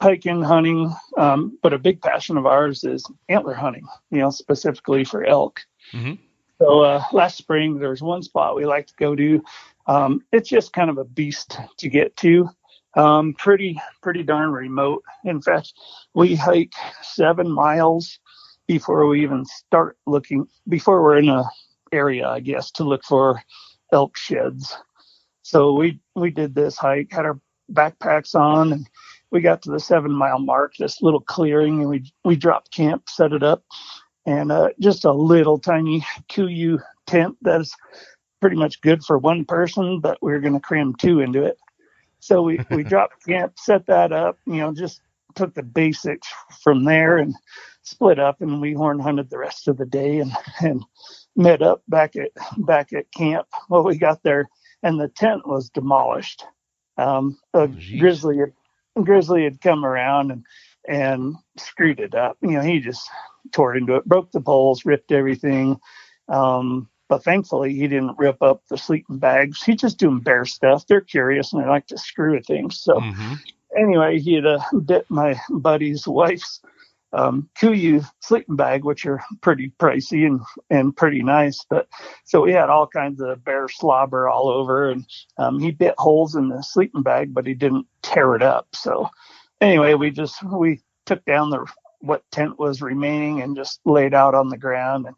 hiking, hunting. But a big passion of ours is antler hunting, specifically for elk. Mm-hmm. So last spring, there's one spot we like to go to. It's just kind of a beast to get to. Pretty darn remote. In fact, we hike 7 miles before we even start looking, before we're in a area, I guess, to look for elk sheds. So we did this hike, had our backpacks on, and we got to the 7 mile mark, this little clearing, and we dropped camp, set it up, and just a little tiny KUIU tent that's pretty much good for one person, but we were going to cram 2 into it. So we dropped camp, set that up, just took the basics from there and split up, and we horn hunted the rest of the day and met up back at camp. Well, we got there and the tent was demolished. Grizzly had come around and screwed it up. He just tore into it, broke the poles, ripped everything. But thankfully, he didn't rip up the sleeping bags. He's just doing bear stuff. They're curious and they like to screw with things. So anyway, he had bit my buddy's wife's KUIU sleeping bag, which are pretty pricey and pretty nice. But so we had all kinds of bear slobber all over, and he bit holes in the sleeping bag, but he didn't tear it up. So anyway, we took down what tent was remaining and just laid out on the ground, and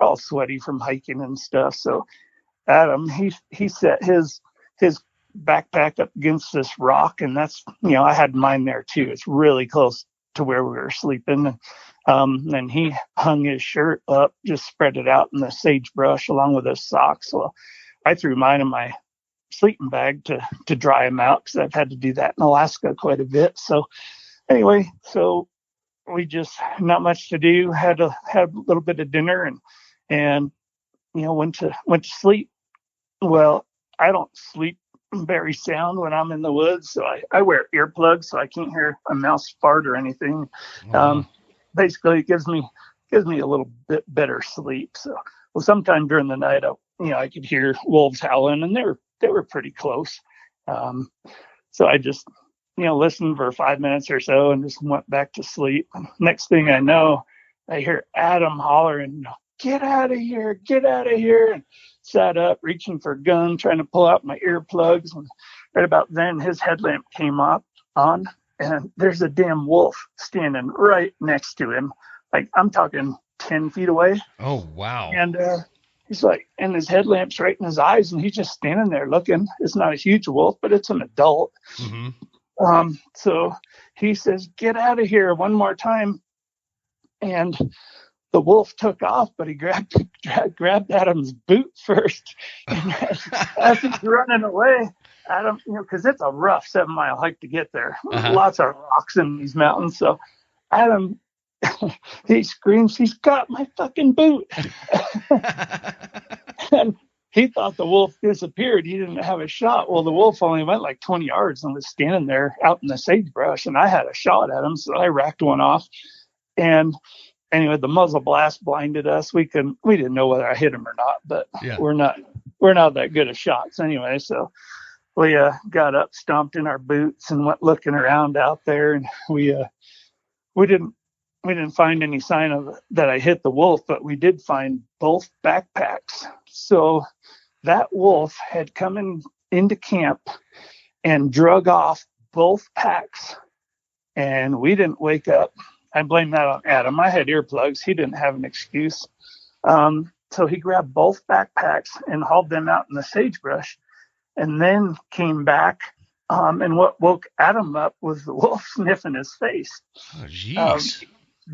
all sweaty from hiking and stuff. So Adam, he set his backpack up against this rock, and that's, I had mine there too. It's really close to where we were sleeping. And he hung his shirt up, just spread it out in the sagebrush along with his socks. Well, I threw mine in my sleeping bag to dry them out, because I've had to do that in Alaska quite a bit. So anyway, so we just, not much to do, had a little bit of dinner and went to sleep. Well, I don't sleep very sound when I'm in the woods, so I wear earplugs so I can't hear a mouse fart or anything. Basically, it gives me a little bit better sleep. So, well, sometime during the night, I could hear wolves howling, and they were pretty close. So I just listened for 5 minutes or so and just went back to sleep. Next thing I know, I hear Adam hollering, "Get out of here, get out of here." And sat up, reaching for a gun, trying to pull out my earplugs. And right about then, his headlamp came on, and there's a damn wolf standing right next to him. Like, I'm talking 10 feet away. Oh, wow. And he's like, and his headlamp's right in his eyes, and he's just standing there looking. It's not a huge wolf, but it's an adult. Mm-hmm. So he says, "Get out of here," one more time. And the wolf took off, but he grabbed Adam's boot first. And as he's running away, Adam, because it's a rough 7-mile hike to get there. Lots of rocks in these mountains. So Adam, he screams, "He's got my fucking boot." And he thought the wolf disappeared. He didn't have a shot. Well, the wolf only went like 20 yards and was standing there out in the sagebrush, and I had a shot at him, so I racked one off. And anyway, the muzzle blast blinded us. We didn't know whether I hit him or not, but we're not that good at shots anyway. So we got up, stomped in our boots, and went looking around out there, and we didn't find any sign of that I hit the wolf, but we did find both backpacks. So that wolf had come into camp and drug off both packs, and we didn't wake up. I blame that on Adam. I had earplugs. He didn't have an excuse. So he grabbed both backpacks and hauled them out in the sagebrush, and then came back. And what woke Adam up was the wolf sniffing his face. Oh, jeez.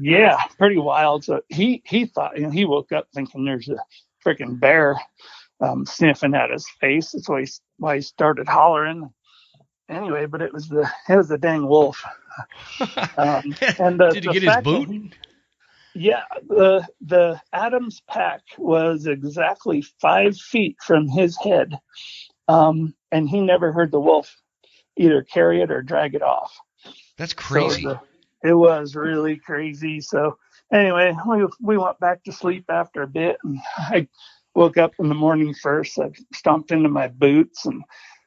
Yeah, pretty wild. So he thought, he woke up thinking there's a freaking bear sniffing at his face. That's why he started hollering. Anyway, but it was the dang wolf. And did he get his boot? The Adam's pack was exactly 5 feet from his head, and he never heard the wolf either carry it or drag it off. That's crazy. So it was really crazy. So anyway, we went back to sleep after a bit, and I woke up in the morning first. I stomped into my boots and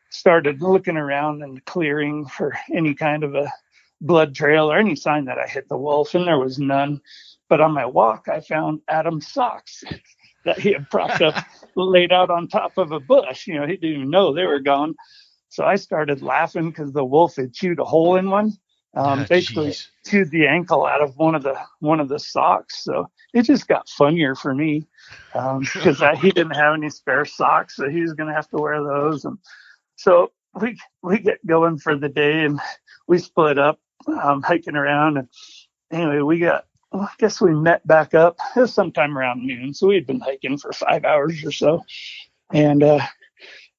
started looking around in the clearing for any kind of a blood trail or any sign that I hit the wolf, and there was none. But on my walk, I found Adam's socks that he had propped up, laid out on top of a bush. He didn't even know they were gone. So I started laughing because the wolf had chewed a hole in one. Basically chewed the ankle out of one of the socks. So it just got funnier for me because he didn't have any spare socks, so he was going to have to wear those. And so we get going for the day, and we split up hiking around. And anyway, I guess we met back up. It was sometime around noon, so we had been hiking for 5 hours or so. And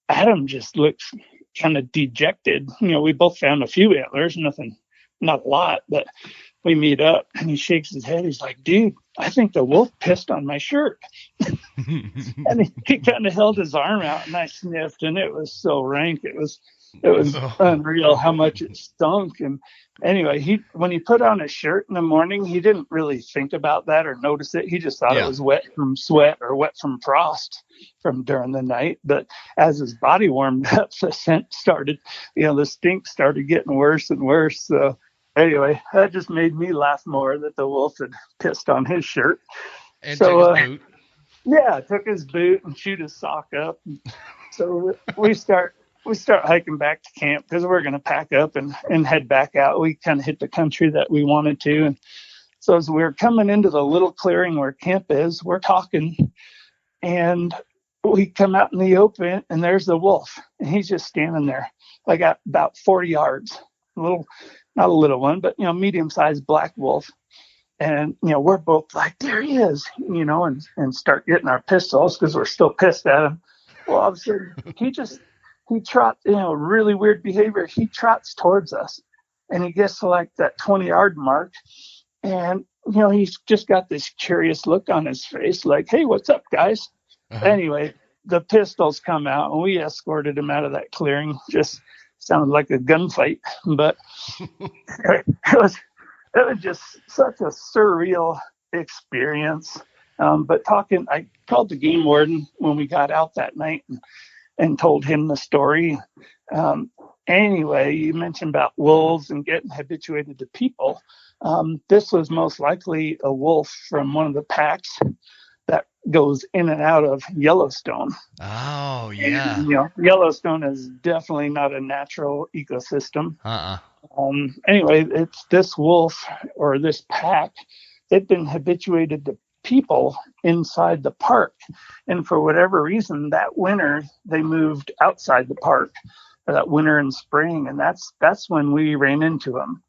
Adam just looked kind of dejected. We both found a few antlers, not a lot, but we meet up, and he shakes his head. He's like, "Dude, I think the wolf pissed on my shirt." And he kind of held his arm out, and I sniffed, and it was so rank. It was unreal how much it stunk. And anyway, when he put on his shirt in the morning, he didn't really think about that or notice it. He just thought it was wet from sweat or wet from frost from during the night. But as his body warmed up, the scent started, the stink started getting worse and worse. So anyway, that just made me laugh more that the wolf had pissed on his shirt. And took his boot. Yeah, took his boot and chewed his sock up. So we start hiking back to camp because we're going to pack up and head back out. We kind of hit the country that we wanted to. And so as we're coming into the little clearing where camp is, we're talking, and we come out in the open, and there's the wolf, and he's just standing there like at about 40 yards, not a little one, but medium-sized black wolf. And we're both like, "There he is," and start getting our pistols because we're still pissed at him. Well, all of a sudden he trots, really weird behavior. He trots towards us, and he gets to like that 20-yard mark, and he's just got this curious look on his face, like, "Hey, what's up, guys?" Anyway, the pistols come out, and we escorted him out of that clearing. Just sounded like a gunfight, but it was just such a surreal experience. But I called the game warden when we got out that night and told him the story. Anyway, you mentioned about wolves and getting habituated to people. This was most likely a wolf from one of the packs that goes in and out of Yellowstone. Oh, And, yeah. Yellowstone is definitely not a natural ecosystem. Uh-uh. Anyway, it's this wolf or this pack. They've been habituated to people inside the park. And for whatever reason, that winter, they moved outside the park, that winter and spring. And that's when we ran into them.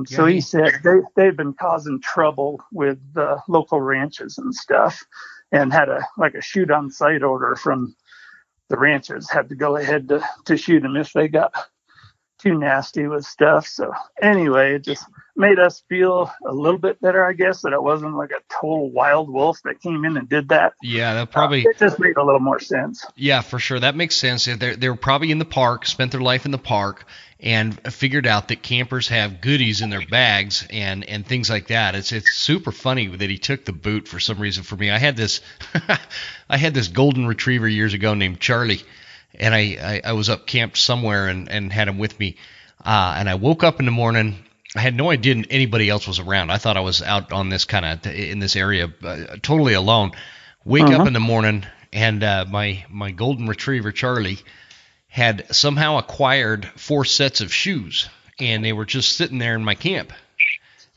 So he said they've been causing trouble with the local ranches and stuff, and had a shoot on sight order from the ranches, had to go ahead to shoot them if they got too nasty with stuff. So anyway, it just made us feel a little bit better, I guess, that it wasn't like a total wild wolf that came in and did that. Yeah, that probably. It just made a little more sense. Yeah, for sure. That makes sense. They were probably in the park, spent their life in the park, and figured out that campers have goodies in their bags and things like that. It's super funny that he took the boot for some reason for me. I had this I had this golden retriever years ago named Charlie, and I was up camped somewhere and had him with me. And I woke up in the morning. I had no idea anybody else was around. I thought I was out on this in this area, totally alone. Wake up in the morning, and my golden retriever Charlie had somehow acquired 4 sets of shoes, and they were just sitting there in my camp.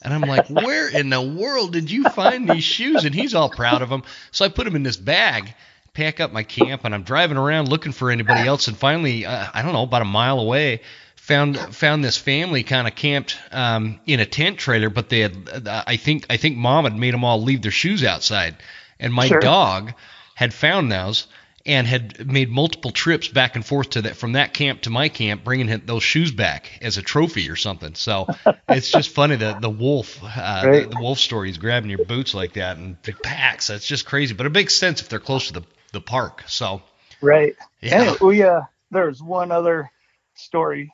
And I'm like, where in the world did you find these shoes? And he's all proud of them. So I put them in this bag, pack up my camp, and I'm driving around looking for anybody else. And finally, I don't know, about a mile away, found this family kind of camped in a tent trailer, but they had I think mom had made them all leave their shoes outside, and my dog had found those and had made multiple trips back and forth from that camp to my camp, bringing those shoes back as a trophy or something. So it's just funny that the wolf the wolf story is grabbing your boots like that and the packs. That's just crazy, but it makes sense if they're close to the park. So right, yeah. And there's one other story,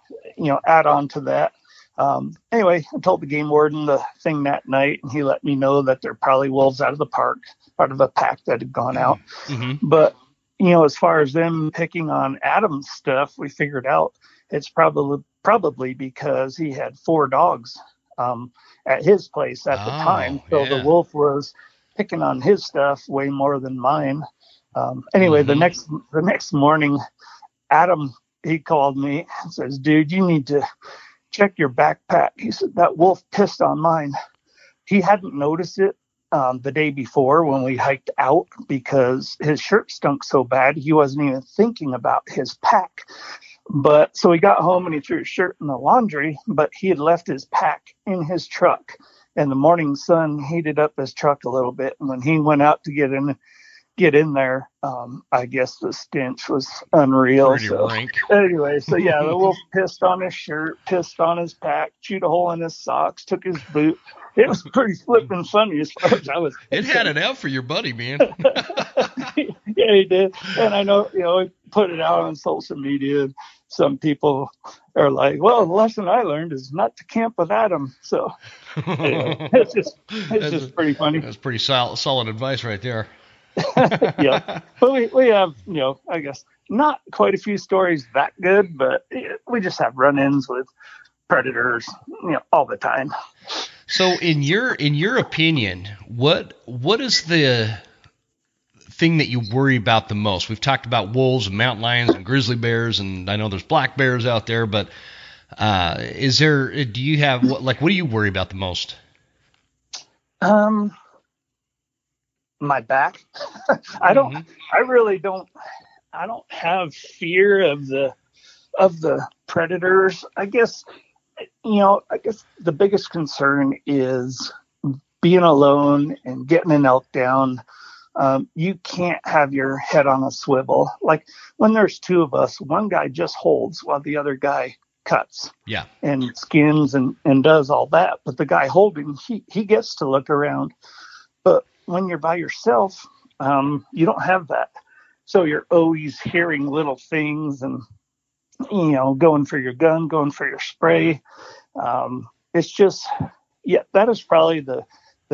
add on to that. Anyway, I told the game warden the thing that night, and he let me know that there are probably wolves out of the park, part of a pack that had gone out. Mm-hmm. But, as far as them picking on Adam's stuff, we figured out it's probably because he had 4 dogs at his place at the time. So the wolf was picking on his stuff way more than mine. Anyway, the next morning, Adam, he called me and says, dude, you need to check your backpack. He said, that wolf pissed on mine. He hadn't noticed it the day before when we hiked out because his shirt stunk so bad he wasn't even thinking about his pack. But so he got home and he threw his shirt in the laundry, but he had left his pack in his truck, and the morning sun heated up his truck a little bit. And when he went out to get in there, I guess the stench was unreal. Anyway, the wolf pissed on his shirt, pissed on his pack, chewed a hole in his socks, took his boot. It was pretty flippin' funny as far as I was concerned. It had it out for your buddy, man. Yeah, he did. And I know, he put it out on social media. And some people are like, well, the lesson I learned is not to camp with Adam. So anyway, it's just pretty funny. That's pretty solid advice right there. Yeah, but we have, I guess not quite a few stories that good, but we just have run-ins with predators, all the time. So in your opinion, what is the thing that you worry about the most? We've talked about wolves and mountain lions and grizzly bears, and I know there's black bears out there, but what do you worry about the most? My back. I really don't have fear of the predators. I guess the biggest concern is being alone and getting an elk down. You can't have your head on a swivel. Like when there's 2 of us, one guy just holds while the other guy cuts and skins and does all that. But the guy holding, he gets to look around. But when you're by yourself, you don't have that. So you're always hearing little things and, going for your gun, going for your spray. It's just, that is probably the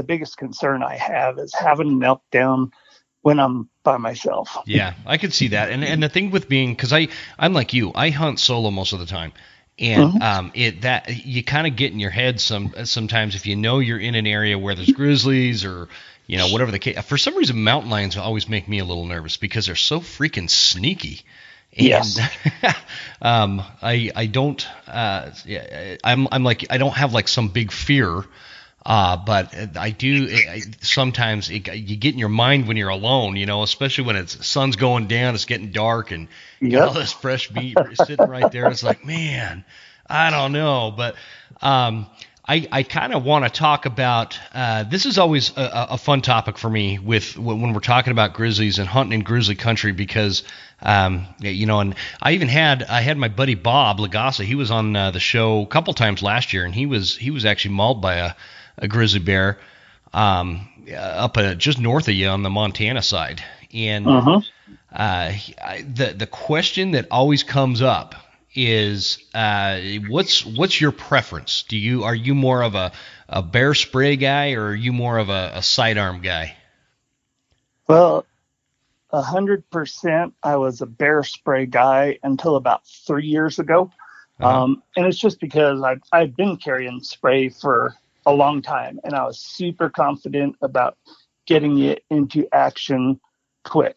biggest concern I have, is having an elk down when I'm by myself. Yeah, I could see that. And the thing with being, because I'm like you, I hunt solo most of the time. And that you kind of get in your head sometimes if you know you're in an area where there's grizzlies or whatever the case. For some reason, mountain lions always make me a little nervous because they're so freaking sneaky. And, yes. I don't. I'm like I don't have like some big fear. But I do. Sometimes you get in your mind when you're alone, especially when it's sun's going down, it's getting dark, and all this fresh meat sitting right there. It's like, man, I don't know. But I kind of want to talk about. This is always a fun topic for me when we're talking about grizzlies and hunting in grizzly country because. And I had my buddy Bob Lagasa. He was on the show a couple times last year, and he was actually mauled by a grizzly bear up just north of you on the Montana side. And the question that always comes up is what's your preference? Are you more of a bear spray guy or are you more of a sidearm guy? Well, 100% I was a bear spray guy until about 3 years ago. And it's just because I've been carrying spray for a long time, and I was super confident about getting it into action quick.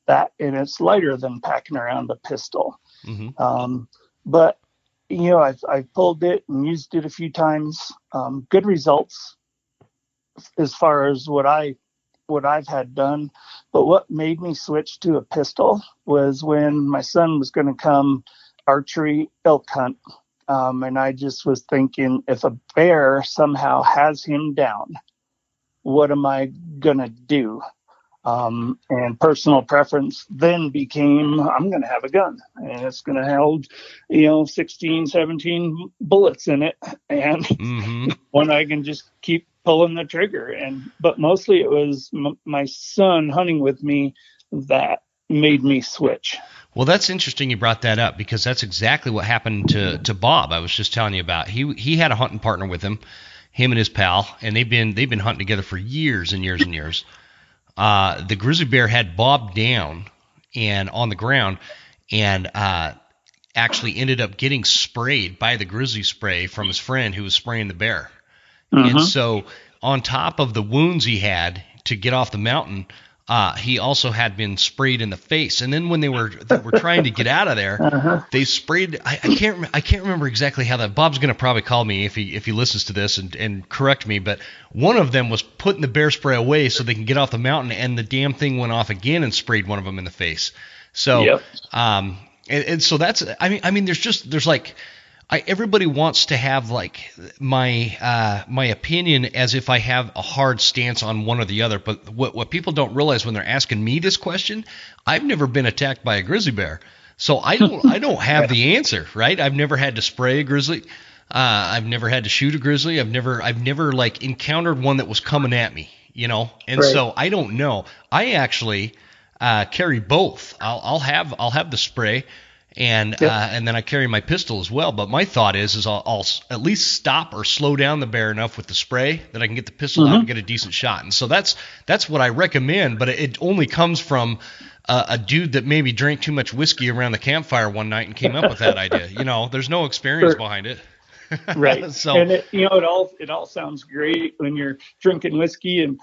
And it's lighter than packing around a pistol. But I've pulled it and used it a few times. Good results as far as what I've had done. But what made me switch to a pistol was when my son was going to come archery elk hunt. And I just was thinking, if a bear somehow has him down, what am I going to do? And personal preference then became, I'm going to have a gun and it's going to hold, 16, 17 bullets in it. And when I can just keep pulling the trigger. But mostly it was my son hunting with me that made me switch. Well, that's interesting you brought that up because that's exactly what happened to Bob. I was just telling you about. He had a hunting partner with him and his pal, and they've been hunting together for years and years and years. The grizzly bear had Bob down and on the ground, and actually ended up getting sprayed by the grizzly spray from his friend who was spraying the bear. And so on top of the wounds he had to get off the mountain, he also had been sprayed in the face. And then when they were trying to get out of there, they sprayed. I can't remember exactly how that. Bob's going to probably call me if he listens to this and correct me. But one of them was putting the bear spray away so they can get off the mountain, and the damn thing went off again and sprayed one of them in the face. So, and so that's. I mean, there's like. Everybody wants to have like my opinion as if I have a hard stance on one or the other. But what people don't realize when they're asking me this question, I've never been attacked by a grizzly bear, so I don't have the answer, right? I've never had to spray a grizzly. I've never had to shoot a grizzly. I've never like encountered one that was coming at me, And so I don't know. I actually carry both. I'll have the spray. And then I carry my pistol as well. But my thought is I'll at least stop or slow down the bear enough with the spray that I can get the pistol out and get a decent shot. And so that's what I recommend. But it only comes from a dude that maybe drank too much whiskey around the campfire one night and came up with that idea. There's no experience behind it. Right. So, and it all sounds great when you're drinking whiskey and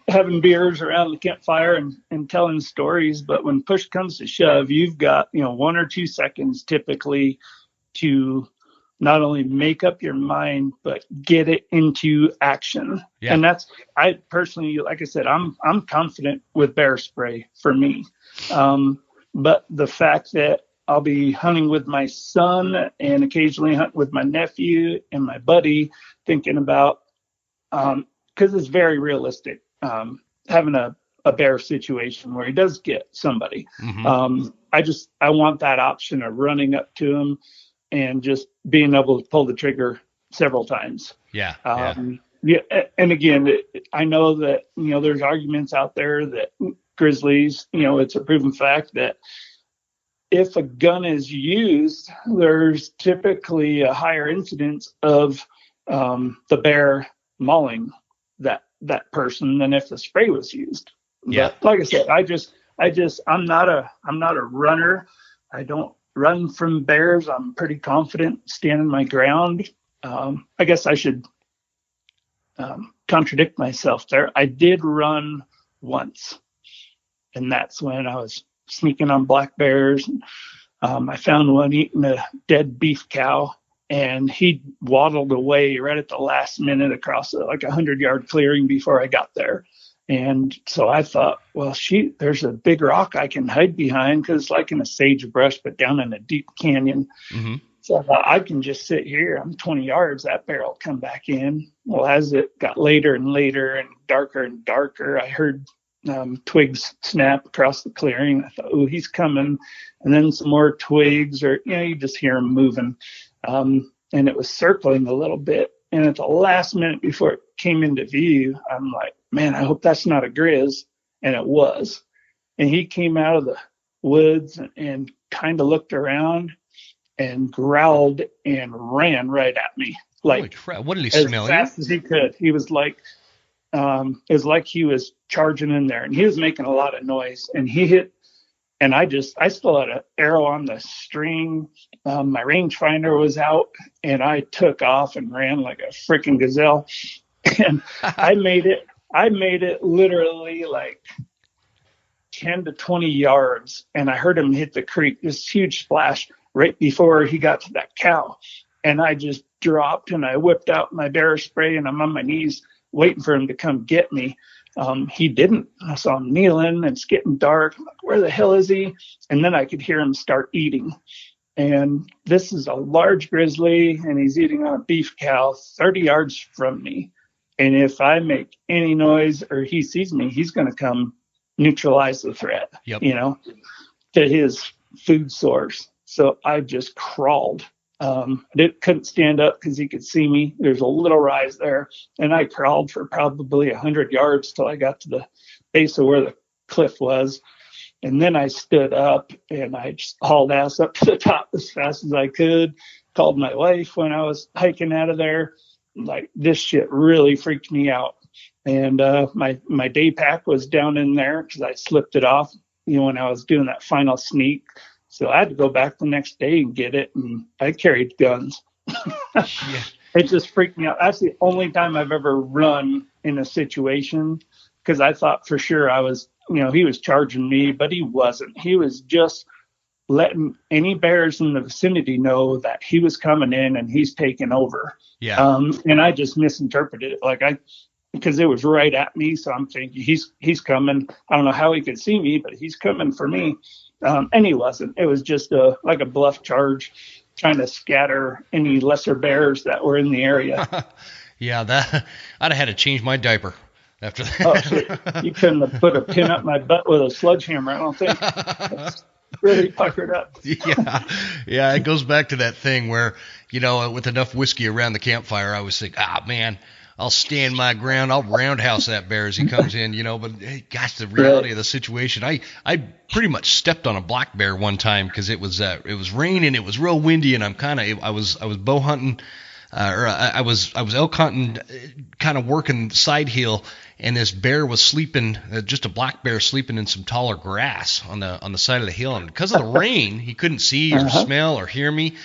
having beers around the campfire and telling stories. But when push comes to shove, you've got 1 or 2 seconds typically to not only make up your mind but get it into action. Yeah. And I personally, like I said, I'm confident with bear spray for me. But the fact that I'll be hunting with my son and occasionally hunt with my nephew and my buddy, thinking about, because it's very realistic, having a bear situation where he does get somebody. I want that option of running up to him and just being able to pull the trigger several times. Yeah. And again, I know that, there's arguments out there that grizzlies, it's a proven fact that if a gun is used, there's typically a higher incidence of the bear mauling that person than if the spray was used. Yeah. But like I said, I'm not a runner. I don't run from bears. I'm pretty confident standing my ground. I guess I should contradict myself there. I did run once, and that's when I was sneaking on black bears. I found one eating a dead beef cow, and he waddled away right at the last minute across like 100-yard clearing before I got there. And so I thought, well, there's a big rock I can hide behind because it's like in a sagebrush, but down in a deep canyon. Mm-hmm. So I thought I can just sit here. I'm 20 yards. That bear will come back in. Well, as it got later and later and darker, I heard twigs snap across the clearing. I thought, oh, he's coming. And then some more twigs, or you just hear him moving. And it was circling a little bit. And at the last minute before it came into view, I'm like, man, I hope that's not a Griz. And it was. And he came out of the woods and kind of looked around and growled and ran right at me. Like, holy crap. What did he smell? As fast as he could. He was like, it was like he was charging in there, and he was making a lot of noise, and he hit, and I still had an arrow on the string. My rangefinder was out, and I took off and ran like a freaking gazelle. And I made it literally like 10 to 20 yards, and I heard him hit the creek, this huge splash right before he got to that cow. And I just dropped, and I whipped out my bear spray, and I'm on my knees waiting for him to come get me. He didn't. I saw him kneeling, and it's getting dark. I'm like, where the hell is he? And then I could hear him start eating. And this is a large grizzly, and he's eating on a beef cow 30 yards from me. And if I make any noise or he sees me, he's going to come neutralize the threat, yep. To his food source. So I just crawled. Couldn't stand up because he could see me. There's a little rise there. And I crawled for probably 100 yards till I got to the base of where the cliff was. And then I stood up and I just hauled ass up to the top as fast as I could. Called my wife when I was hiking out of there. Like, this shit really freaked me out. And my day pack was down in there because I slipped it off, when I was doing that final sneak. So I had to go back the next day and get it, and I carried guns. Yeah. It just freaked me out. That's the only time I've ever run in a situation, because I thought for sure I was, he was charging me, but he wasn't. He was just letting any bears in the vicinity know that he was coming in and he's taking over. Yeah. And I just misinterpreted it. Because it was right at me. So I'm thinking he's coming. I don't know how he could see me, but he's coming for me. And he wasn't. It was just like a bluff charge, trying to scatter any lesser bears that were in the area. Yeah, that I'd have had to change my diaper after that. Oh, shit. You couldn't have put a pin up my butt with a sledgehammer, I don't think. It's really puckered up. Yeah, it goes back to that thing where, with enough whiskey around the campfire, I was thinking, man, I'll stand my ground. I'll roundhouse that bear as he comes in, But hey, gosh, the reality of the situation, I pretty much stepped on a black bear one time because it was raining, it was real windy, and I was bow hunting, or I was elk hunting, kind of working side hill, and this bear was sleeping, just a black bear sleeping in some taller grass on the side of the hill, and because of the rain, he couldn't see or smell or hear me,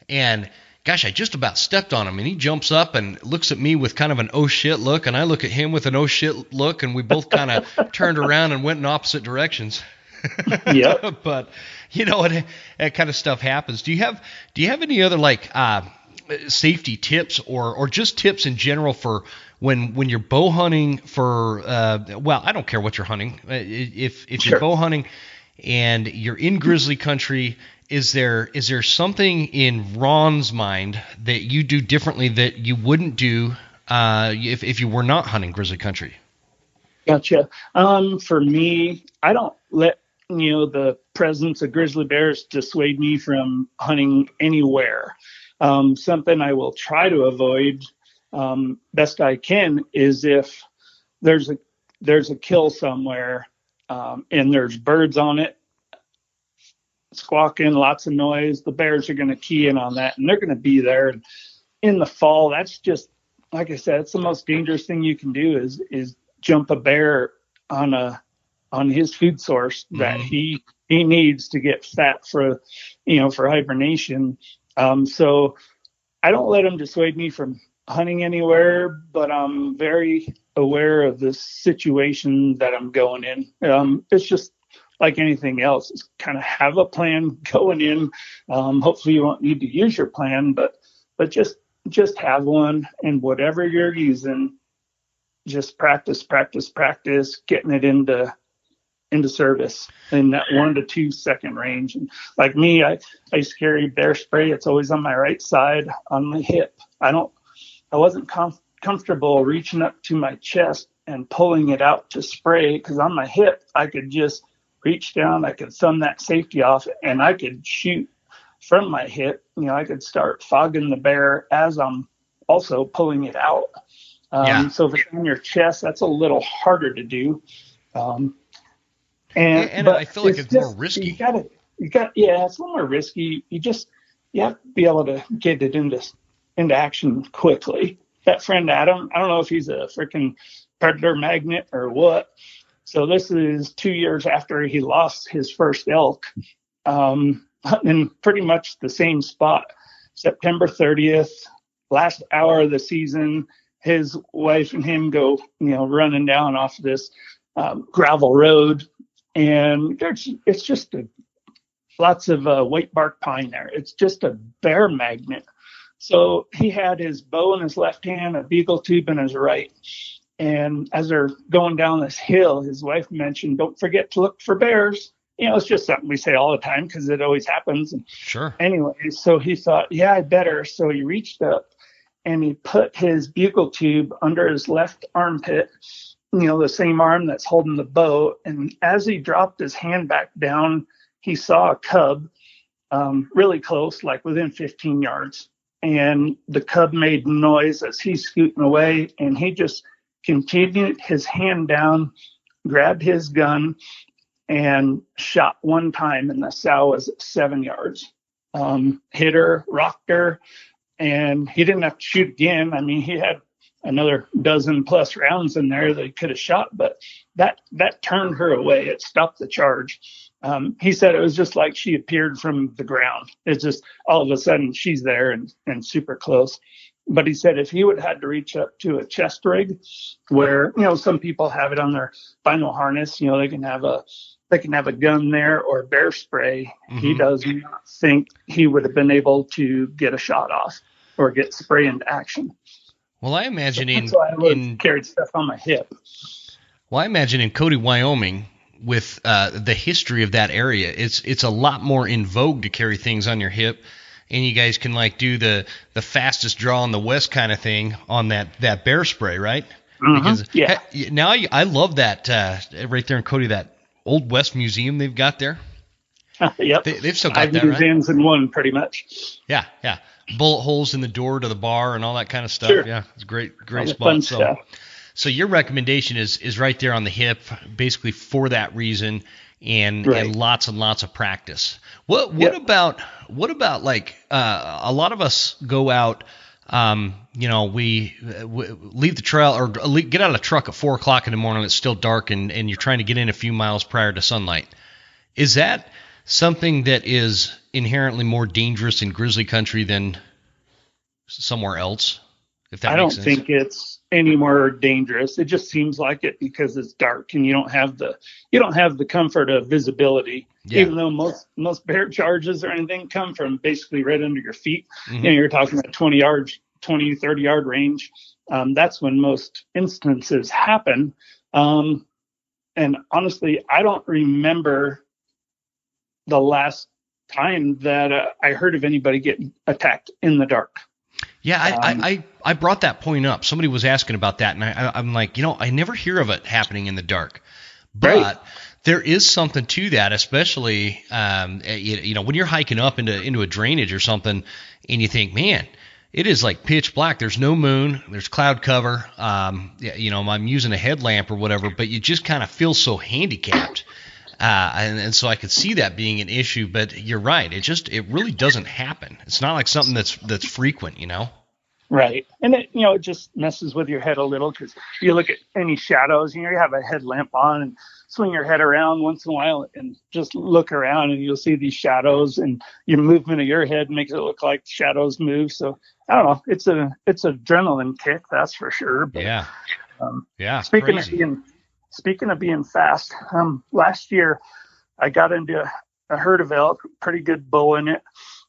and gosh, I just about stepped on him, and he jumps up and looks at me with kind of an oh shit look, and I look at him with an oh shit look, and we both kind of turned around and went in opposite directions. Yeah. But that kind of stuff happens. Do you have any other safety tips or just tips in general for when you're bow hunting for I don't care what you're hunting. If you're bow hunting and you're in grizzly country, is there something in Ron's mind that you do differently that you wouldn't do if you were not hunting grizzly country? Gotcha. For me, I don't let the presence of grizzly bears dissuade me from hunting anywhere. Something I will try to avoid best I can is if there's a kill somewhere and there's birds on it, squawking, lots of noise, the bears are going to key in on that, and they're going to be there. And in the fall, that's just, like I said, it's the most dangerous thing you can do is jump a bear on a on his food source that he needs to get fat for, for hibernation. So I don't let him dissuade me from hunting anywhere, but I'm very aware of the situation that I'm going in. It's just like anything else. It's kind of have a plan going in. Hopefully you won't need to use your plan, but just have one, and whatever you're using, just practice, getting it into service in that 1 to 2 second range. And like me, I used to carry bear spray. It's always on my right side on my hip. I wasn't comfortable reaching up to my chest and pulling it out to spray, because on my hip, I could just reach down, I could thumb that safety off, and I could shoot from my hip. I could start fogging the bear as I'm also pulling it out. So if it's on your chest, that's a little harder to do. And I feel like it's more risky. It's a little more risky. You have to be able to get it into action quickly. That friend Adam, I don't know if he's a freaking predator magnet or what. So this is 2 years after he lost his first elk, in pretty much the same spot. September 30th, last hour of the season, his wife and him go, running down off this gravel road, and it's just lots of white bark pine there. It's just a bear magnet. So he had his bow in his left hand, a bugle tube in his right. And as they're going down this hill, his wife mentioned, don't forget to look for bears. It's just something we say all the time because it always happens. Sure. Anyway, so he thought, yeah, I better. So he reached up and he put his bugle tube under his left armpit, the same arm that's holding the bow. And as he dropped his hand back down, he saw a cub really close, like within 15 yards. And the cub made noise as he's scooting away, and he just continued his hand down, grabbed his gun, and shot one time, and the sow was at 7 yards. Hit her, rocked her, and he didn't have to shoot again. I mean, he had another dozen plus rounds in there that he could have shot, but that turned her away. It stopped the charge. He said it was just like she appeared from the ground. It's just all of a sudden she's there and super close. But he said if he would have had to reach up to a chest rig where, some people have it on their vinyl harness, they can have a gun there or bear spray. He does not think he would have been able to get a shot off or get spray into action. Well, I imagine that's why I carried stuff on my hip. Well, I imagine in Cody, Wyoming, with the history of that area, it's a lot more in vogue to carry things on your hip. And you guys can do the fastest draw in the West kind of thing on that bear spray, right? Because now I love that right there in Cody, that Old West Museum they've got there. Yep. They've still got that, right? Museums in one, pretty much. Yeah. Bullet holes in the door to the bar and all that kind of stuff. Sure. Yeah, it's a great spot. Fun stuff. So your recommendation is right there on the hip, basically for that reason, and lots and lots of practice. What about a lot of us go out, we leave the trail or get out of the truck at 4:00 in the morning. It's still dark and you're trying to get in a few miles prior to sunlight. Is that something that is inherently more dangerous in grizzly country than somewhere else? If that makes sense. I don't think it's any more dangerous. It just seems like it because it's dark and you don't have the comfort of visibility. Yeah. Even though most bear charges or anything come from basically right under your feet. You're talking about 20 yards, 20, 30 yard range. That's when most instances happen. And honestly, I don't remember the last time that I heard of anybody getting attacked in the dark. Yeah, I brought that point up. Somebody was asking about that, and I'm like, I never hear of it happening in the dark. But there is something to that, especially when you're hiking up into a drainage or something, and you think, man, it is like pitch black. There's no moon. There's cloud cover. I'm using a headlamp or whatever, but you just kind of feel so handicapped. And so I could see that being an issue, but you're right. It really doesn't happen. It's not like something that's frequent, Right. And it just messes with your head a little because you look at any shadows, you have a headlamp on and swing your head around once in a while and just look around and you'll see these shadows and your movement of your head makes it look like shadows move. So I don't know. It's adrenaline kick. That's for sure. But, Yeah. Yeah. Speaking Crazy. of being fast, last year I got into a herd of elk, pretty good bull in it.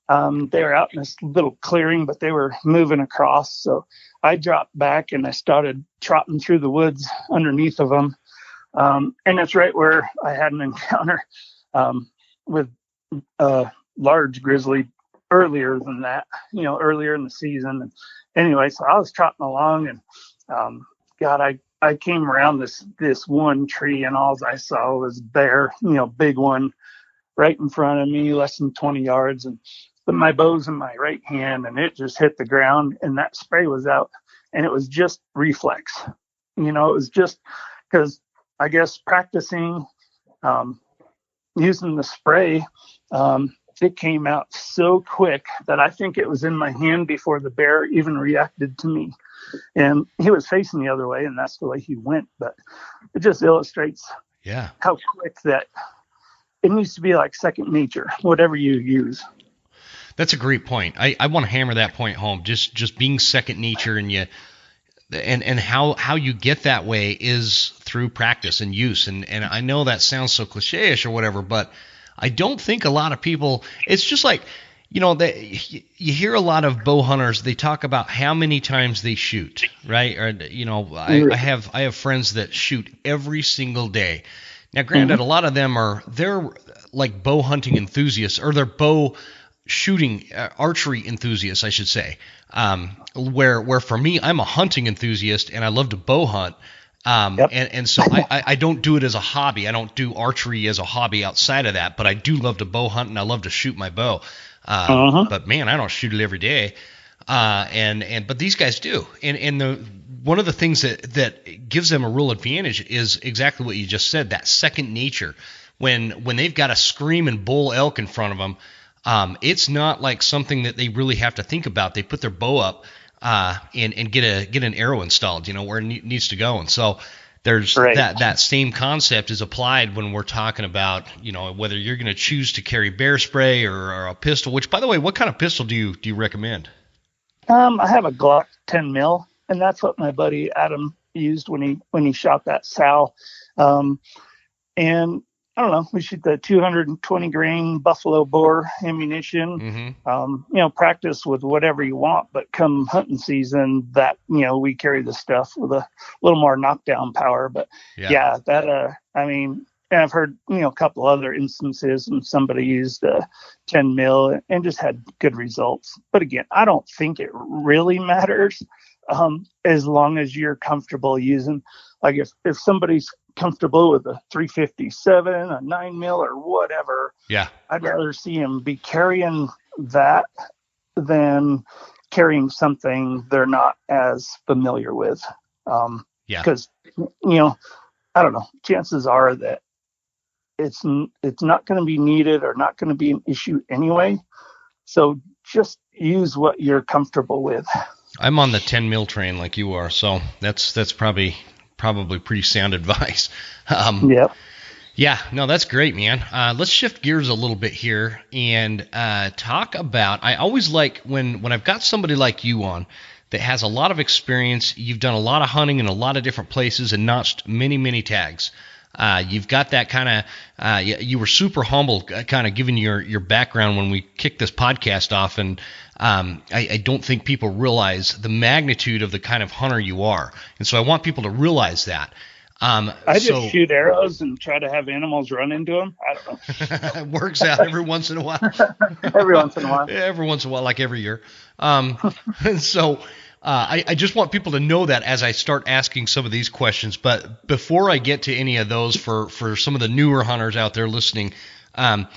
They were out in this little clearing, but they were moving across. So I dropped back and I started trotting through the woods underneath of them. And that's right where I had an encounter with a large grizzly earlier than that, earlier in the season. And anyway, so I was trotting along and God, I came around this one tree and all I saw was bear, big one right in front of me, less than 20 yards. And my bow's in my right hand and it just hit the ground and that spray was out and it was just reflex. It was just because I guess practicing using the spray, it came out so quick that I think it was in my hand before the bear even reacted to me. And he was facing the other way and that's the way he went. But it just illustrates how quick that it needs to be like second nature, whatever you use. That's a great point. I want to hammer that point home. Just being second nature, and how you get that way is through practice and use. And I know that sounds so cliche-ish or whatever, but I don't think a lot of people. It's just like you hear a lot of bow hunters. They talk about how many times they shoot, right? Or I have friends that shoot every single day. Now, granted, a lot of them they're like bow hunting enthusiasts, or they're bow shooting archery enthusiasts, I should say. Where for me, I'm a hunting enthusiast and I love to bow hunt. And so I don't do it as a hobby. I don't do archery as a hobby outside of that, but I do love to bow hunt and I love to shoot my bow. But man, I don't shoot it every day. But these guys do. One of the things that gives them a real advantage is exactly what you just said, that second nature. When they've got a screaming bull elk in front of them, it's not like something that they really have to think about. They put their bow up and get an arrow installed, where it needs to go. And so there's that same concept is applied when we're talking about, whether you're going to choose to carry bear spray or a pistol. Which, by the way, what kind of pistol do you recommend? I have a Glock 10 mil, and that's what my buddy Adam used when he shot that sow. And I don't know, we shoot the 220 grain buffalo bore ammunition. Practice with whatever you want, but come hunting season, that we carry the stuff with a little more knockdown power. But and I've heard a couple other instances and somebody used a 10 mil and just had good results. But again, I don't think it really matters as long as you're comfortable using. Like if somebody's comfortable with a 357, a 9 mil, or whatever, I'd rather see him be carrying that than carrying something they're not as familiar with. Because I don't know, chances are that it's not going to be needed or not going to be an issue anyway. So just use what you're comfortable with. I'm on the 10 mil train like you are, so that's probably pretty sound advice. Yeah, no, that's great, man. Let's shift gears a little bit here and talk about. I always like when I've got somebody like you on that has a lot of experience. You've done a lot of hunting in a lot of different places and notched many tags. You've got that kind of. You were super humble, kind of giving your background when we kicked this podcast off, and I don't think people realize the magnitude of the kind of hunter you are, and so I want people to realize that. I just shoot arrows and try to have animals run into them. I don't know. It works out every once in a while. Every once in a while. Every once in a while, like every year. And so I just want people to know that as I start asking some of these questions. But before I get to any of those, for some of the newer hunters out there listening, can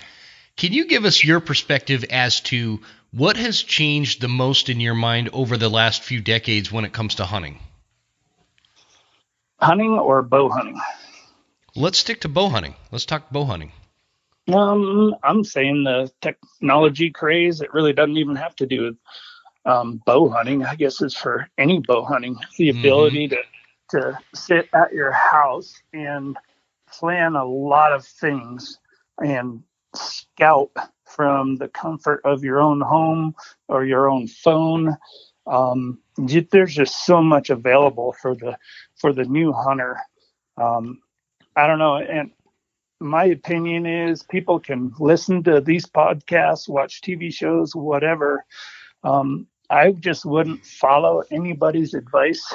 you give us your perspective as to what has changed the most in your mind over the last few decades when it comes to hunting? Hunting or bow hunting? Let's stick to bow hunting. Let's talk bow hunting. I'm saying the technology craze. It really doesn't even have to do with bow hunting, I guess, is for any bow hunting. The Mm-hmm. ability to sit at your house and plan a lot of things and scout from the comfort of your own home or your own phone. There's just so much available for the new hunter. I don't know, and my opinion is people can listen to these podcasts, watch TV shows, whatever. I just wouldn't follow anybody's advice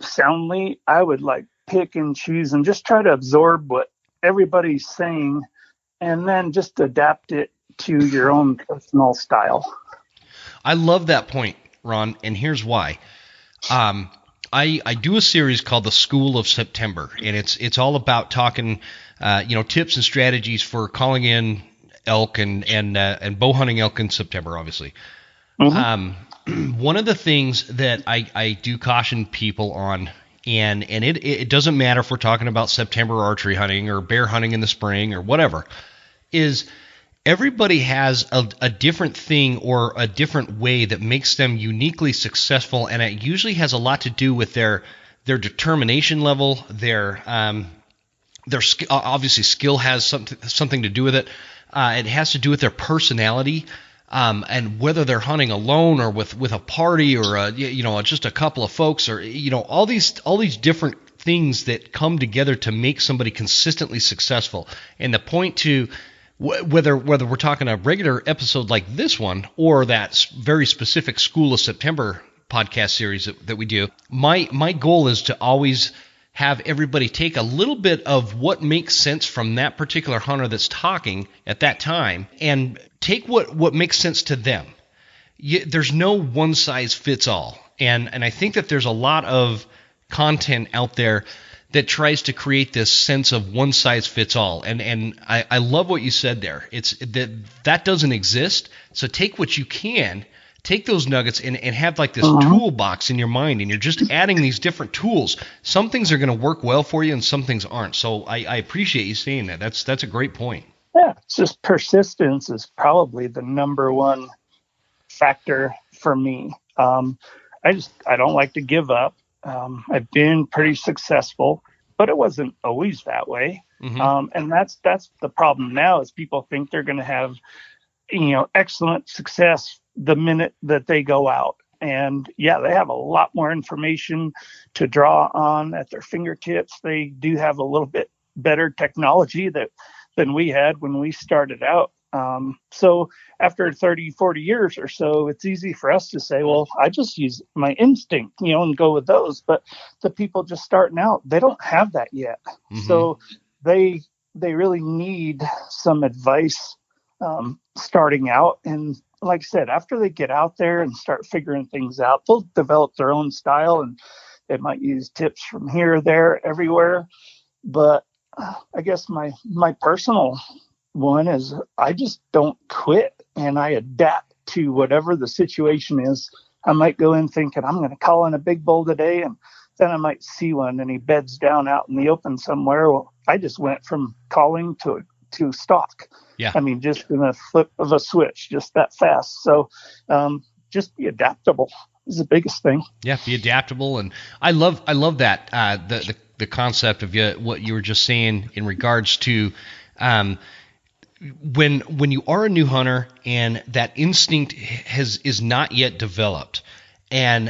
soundly. I would like pick and choose and just try to absorb what everybody's saying and then just adapt it to your own personal style. I love that point, Ron, and here's why. I do a series called The School of September, and it's all about talking, tips and strategies for calling in elk and bow hunting elk in September, obviously. Mm-hmm. One of the things that I do caution people on, and it doesn't matter if we're talking about September archery hunting or bear hunting in the spring or whatever, is everybody has a different thing or a different way that makes them uniquely successful, and it usually has a lot to do with their determination level, their obviously skill has something to do with it. It has to do with their personality, and whether they're hunting alone or with a party or just a couple of folks, or all these different things that come together to make somebody consistently successful. And the point to whether we're talking a regular episode like this one or that very specific School of September podcast series that we do, my goal is to always have everybody take a little bit of what makes sense from that particular hunter that's talking at that time and take what makes sense to them. There's no one size fits all. And I think that there's a lot of content out there that tries to create this sense of one size fits all. And I love what you said there. It's that doesn't exist. So take what you can, take those nuggets and have like this toolbox in your mind, and you're just adding these different tools. Some things are going to work well for you and some things aren't. So I appreciate you saying that. That's a great point. Yeah, it's just persistence is probably the number one factor for me. I don't like to give up. I've been pretty successful, but it wasn't always that way. Mm-hmm. And that's the problem now is people think they're going to have, excellent success the minute that they go out. And yeah, they have a lot more information to draw on at their fingertips. They do have a little bit better technology than we had when we started out. So after 30, 40 years or so, it's easy for us to say, well, I just use my instinct, and go with those. But the people just starting out, they don't have that yet. Mm-hmm. So they really need some advice starting out. And like I said, after they get out there and start figuring things out, they'll develop their own style, and they might use tips from here, there, everywhere. But I guess my personal one is I just don't quit, and I adapt to whatever the situation is. I might go in thinking I'm going to call in a big bull today, and then I might see one and he beds down out in the open somewhere. Well, I just went from calling to stalk. Yeah. I mean, just in a flip of a switch, just that fast. So just be adaptable is the biggest thing. Yeah, be adaptable. And I love that, the concept of what you were just saying in regards to when you are a new hunter and that instinct is not yet developed, and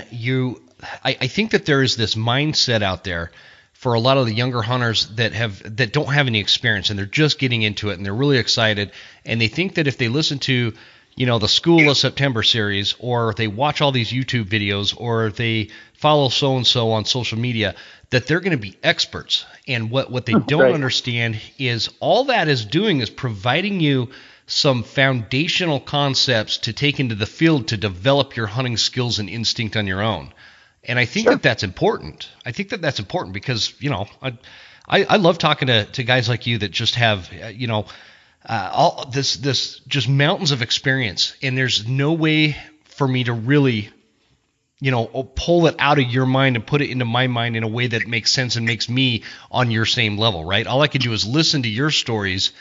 I think that there is this mindset out there for a lot of the younger hunters that don't have any experience, and they're just getting into it, and they're really excited, and they think that if they listen to the School of September series, or they watch all these YouTube videos, or they follow so-and-so on social media, that they're going to be experts. And what they don't understand is all that is doing is providing you some foundational concepts to take into the field to develop your hunting skills and instinct on your own. And I think that that's important. I think that that's important because, I love talking to guys like you that just have, all this just mountains of experience, and there's no way for me to really, pull it out of your mind and put it into my mind in a way that makes sense and makes me on your same level, right? All I can do is listen to your stories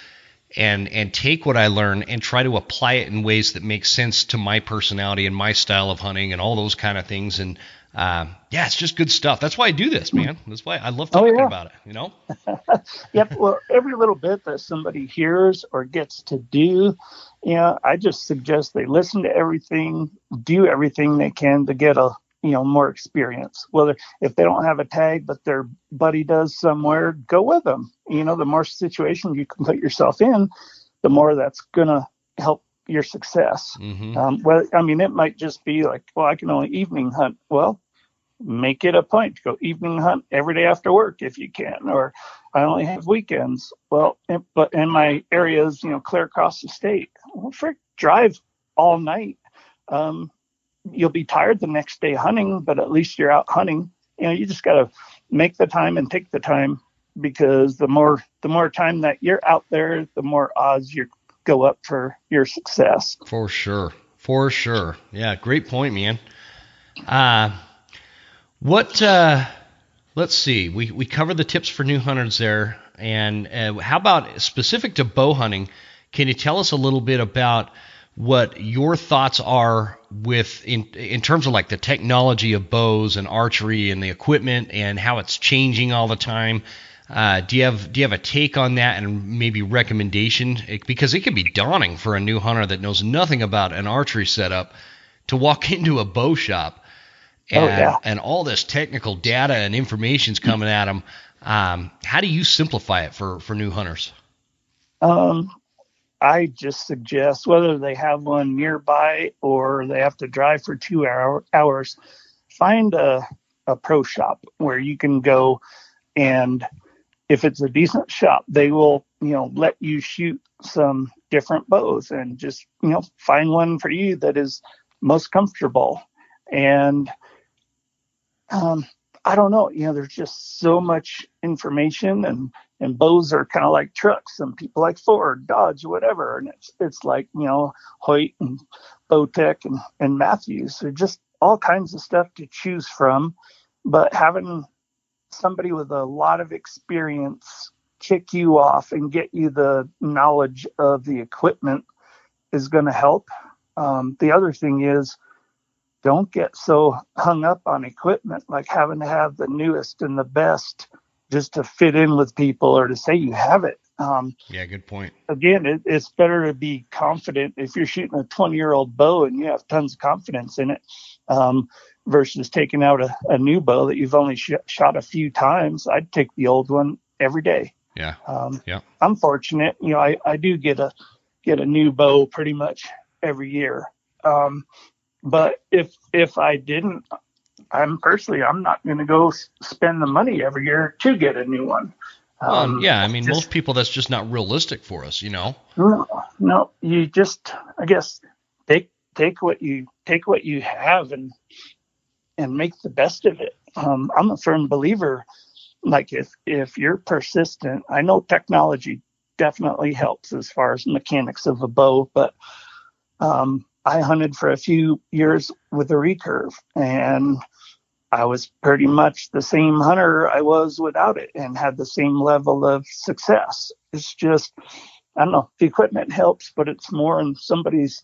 and take what I learn and try to apply it in ways that make sense to my personality and my style of hunting and all those kind of things. And it's just good stuff. That's why I do this, man. That's why I love talking about it, you know? Yep. Well, every little bit that somebody hears or gets to do, I just suggest they listen to everything, do everything they can to get more experience. Whether if they don't have a tag, but their buddy does somewhere, go with them. The more situations you can put yourself in, the more that's going to help your success. Mm-hmm. It might just be like, well, I can only evening hunt. Well, make it a point to go evening hunt every day after work if you can, or I only have weekends. Well, but in my areas, clear across the state, well, drive all night. You'll be tired the next day hunting, but at least you're out hunting. You just got to make the time and take the time, because the more time that you're out there, the more odds you go up for your success. For sure. Yeah. Great point, man. Let's see, we covered the tips for new hunters there. And how about specific to bow hunting? Can you tell us a little bit about what your thoughts are in terms of like the technology of bows and archery and the equipment and how it's changing all the time? Do you have a take on that and maybe recommendation? Because it can be daunting for a new hunter that knows nothing about an archery setup to walk into a bow shop and all this technical data and information's coming at them. How do you simplify it for new hunters? I just suggest, whether they have one nearby or they have to drive for 2 hours, find a pro shop where you can go, and if it's a decent shop, they will, let you shoot some different bows, and just, find one for you that is most comfortable. And I don't know, there's just so much information, and bows are kind of like trucks. Some people like Ford, Dodge, whatever. And it's like, Hoyt and Bowtech and Matthews. So just all kinds of stuff to choose from. But having somebody with a lot of experience kick you off and get you the knowledge of the equipment is going to help. The other thing is, don't get so hung up on equipment, like having to have the newest and the best just to fit in with people or to say you have it. Good point. Again, it's better to be confident if you're shooting a 20-year-old bow and you have tons of confidence in it, versus taking out a new bow that you've only shot a few times. I'd take the old one every day. Yeah. I'm fortunate. I do get a new bow pretty much every year. But if I didn't, I'm not going to go spend the money every year to get a new one. Most people, that's just not realistic for us, No, you just, I guess, take what you have and make the best of it. I'm a firm believer, like if you're persistent, I know technology definitely helps as far as mechanics of a bow, but I hunted for a few years with a recurve, and I was pretty much the same hunter I was without it, and had the same level of success. It's just, I don't know, the equipment helps, but it's more in somebody's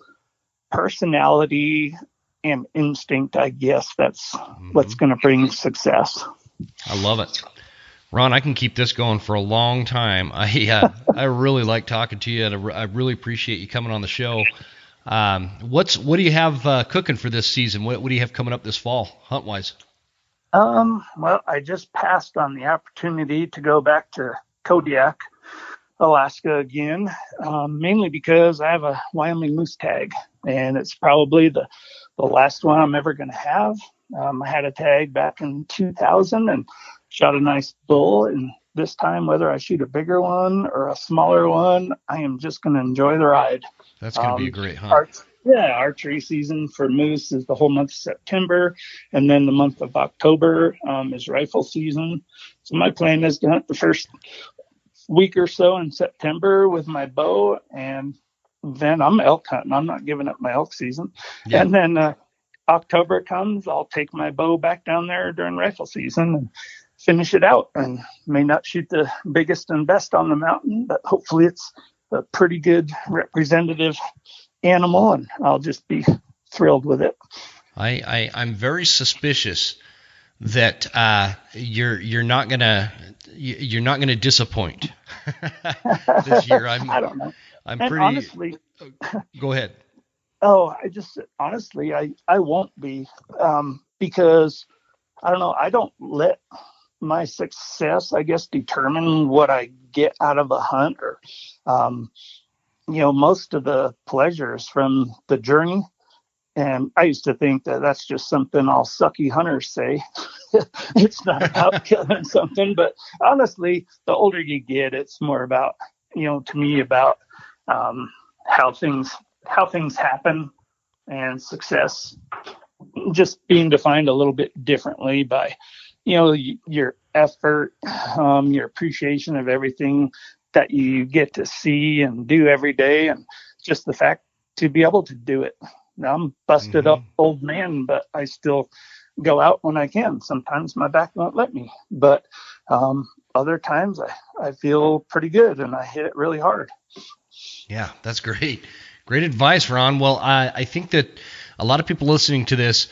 personality and instinct, I guess. That's what's going to bring success. I love it. Ron, I can keep this going for a long time. I really like talking to you, and I really appreciate you coming on the show. What do you have cooking for this season? What do you have coming up this fall, hunt wise? Well, I just passed on the opportunity to go back to Kodiak, Alaska again, mainly because I have a Wyoming moose tag, and it's probably the last one I'm ever going to have. I had a tag back in 2000 and shot a nice bull, and this time, whether I shoot a bigger one or a smaller one, I am just going to enjoy the ride. That's going to be a great hunt. Archery season for moose is the whole month of September, and then the month of October is rifle season. So my plan is to hunt the first week or so in September with my bow, and then I'm elk hunting. I'm not giving up my elk season. Yeah. And then October comes, I'll take my bow back down there during rifle season and finish it out. And may not shoot the biggest and best on the mountain, but hopefully it's a pretty good representative animal, and I'll just be thrilled with it. I'm very suspicious that you're not gonna disappoint this year. I don't know. I'm and pretty. Honestly, Go ahead. Oh, I won't be, because I don't know. I don't let my success, I guess, determine what I get out of a hunt, or, most of the pleasure is from the journey. And I used to think that that's just something all sucky hunters say. It's not about killing something, but honestly, the older you get, it's more about, to me, about how things happen, and success just being defined a little bit differently by, your effort, your appreciation of everything that you get to see and do every day, and just the fact to be able to do it. Now, I'm busted up old man, but I still go out when I can. Sometimes my back won't let me, but other times I feel pretty good and I hit it really hard. Yeah, that's great. Great advice, Ron. Well, I think that a lot of people listening to this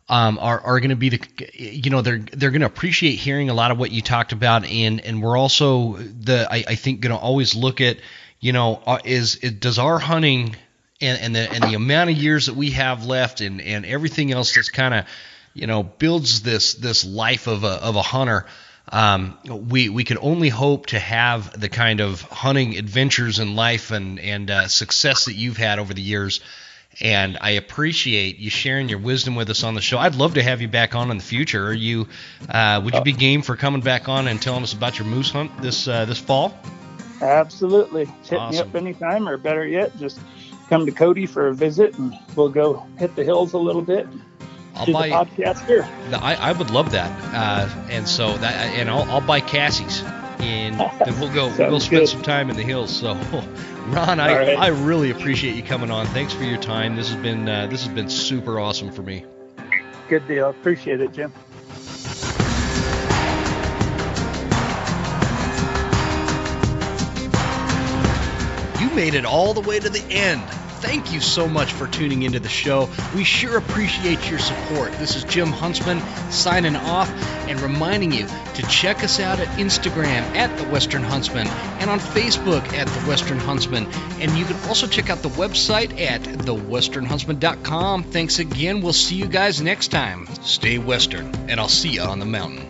are going to be they're going to appreciate hearing a lot of what you talked about, and we're also I think going to always look at, does our hunting and the amount of years that we have left, and everything else that's kind of builds this life of a hunter. We can only hope to have the kind of hunting adventures in life and success that you've had over the years. And I appreciate you sharing your wisdom with us on the show. I'd love to have you back on in the future. Would you be game for coming back on and telling us about your moose hunt this fall? Absolutely. Hit Awesome. me up anytime, or better yet, just come to Cody for a visit, and we'll go hit the hills a little bit. Do the podcast here. I would love that, and so I'll buy Cassie's, and then we'll spend some time in the hills. So, Ron, I really appreciate you coming on. Thanks for your time. This has been super awesome for me. Good deal. Appreciate it, Jim. You made it all the way to the end. Thank you so much for tuning into the show. We sure appreciate your support. This is Jim Huntsman signing off and reminding you to check us out at Instagram at The Western Huntsman and on Facebook at The Western Huntsman. And you can also check out the website at thewesternhuntsman.com. Thanks again. We'll see you guys next time. Stay Western, and I'll see you on the mountain.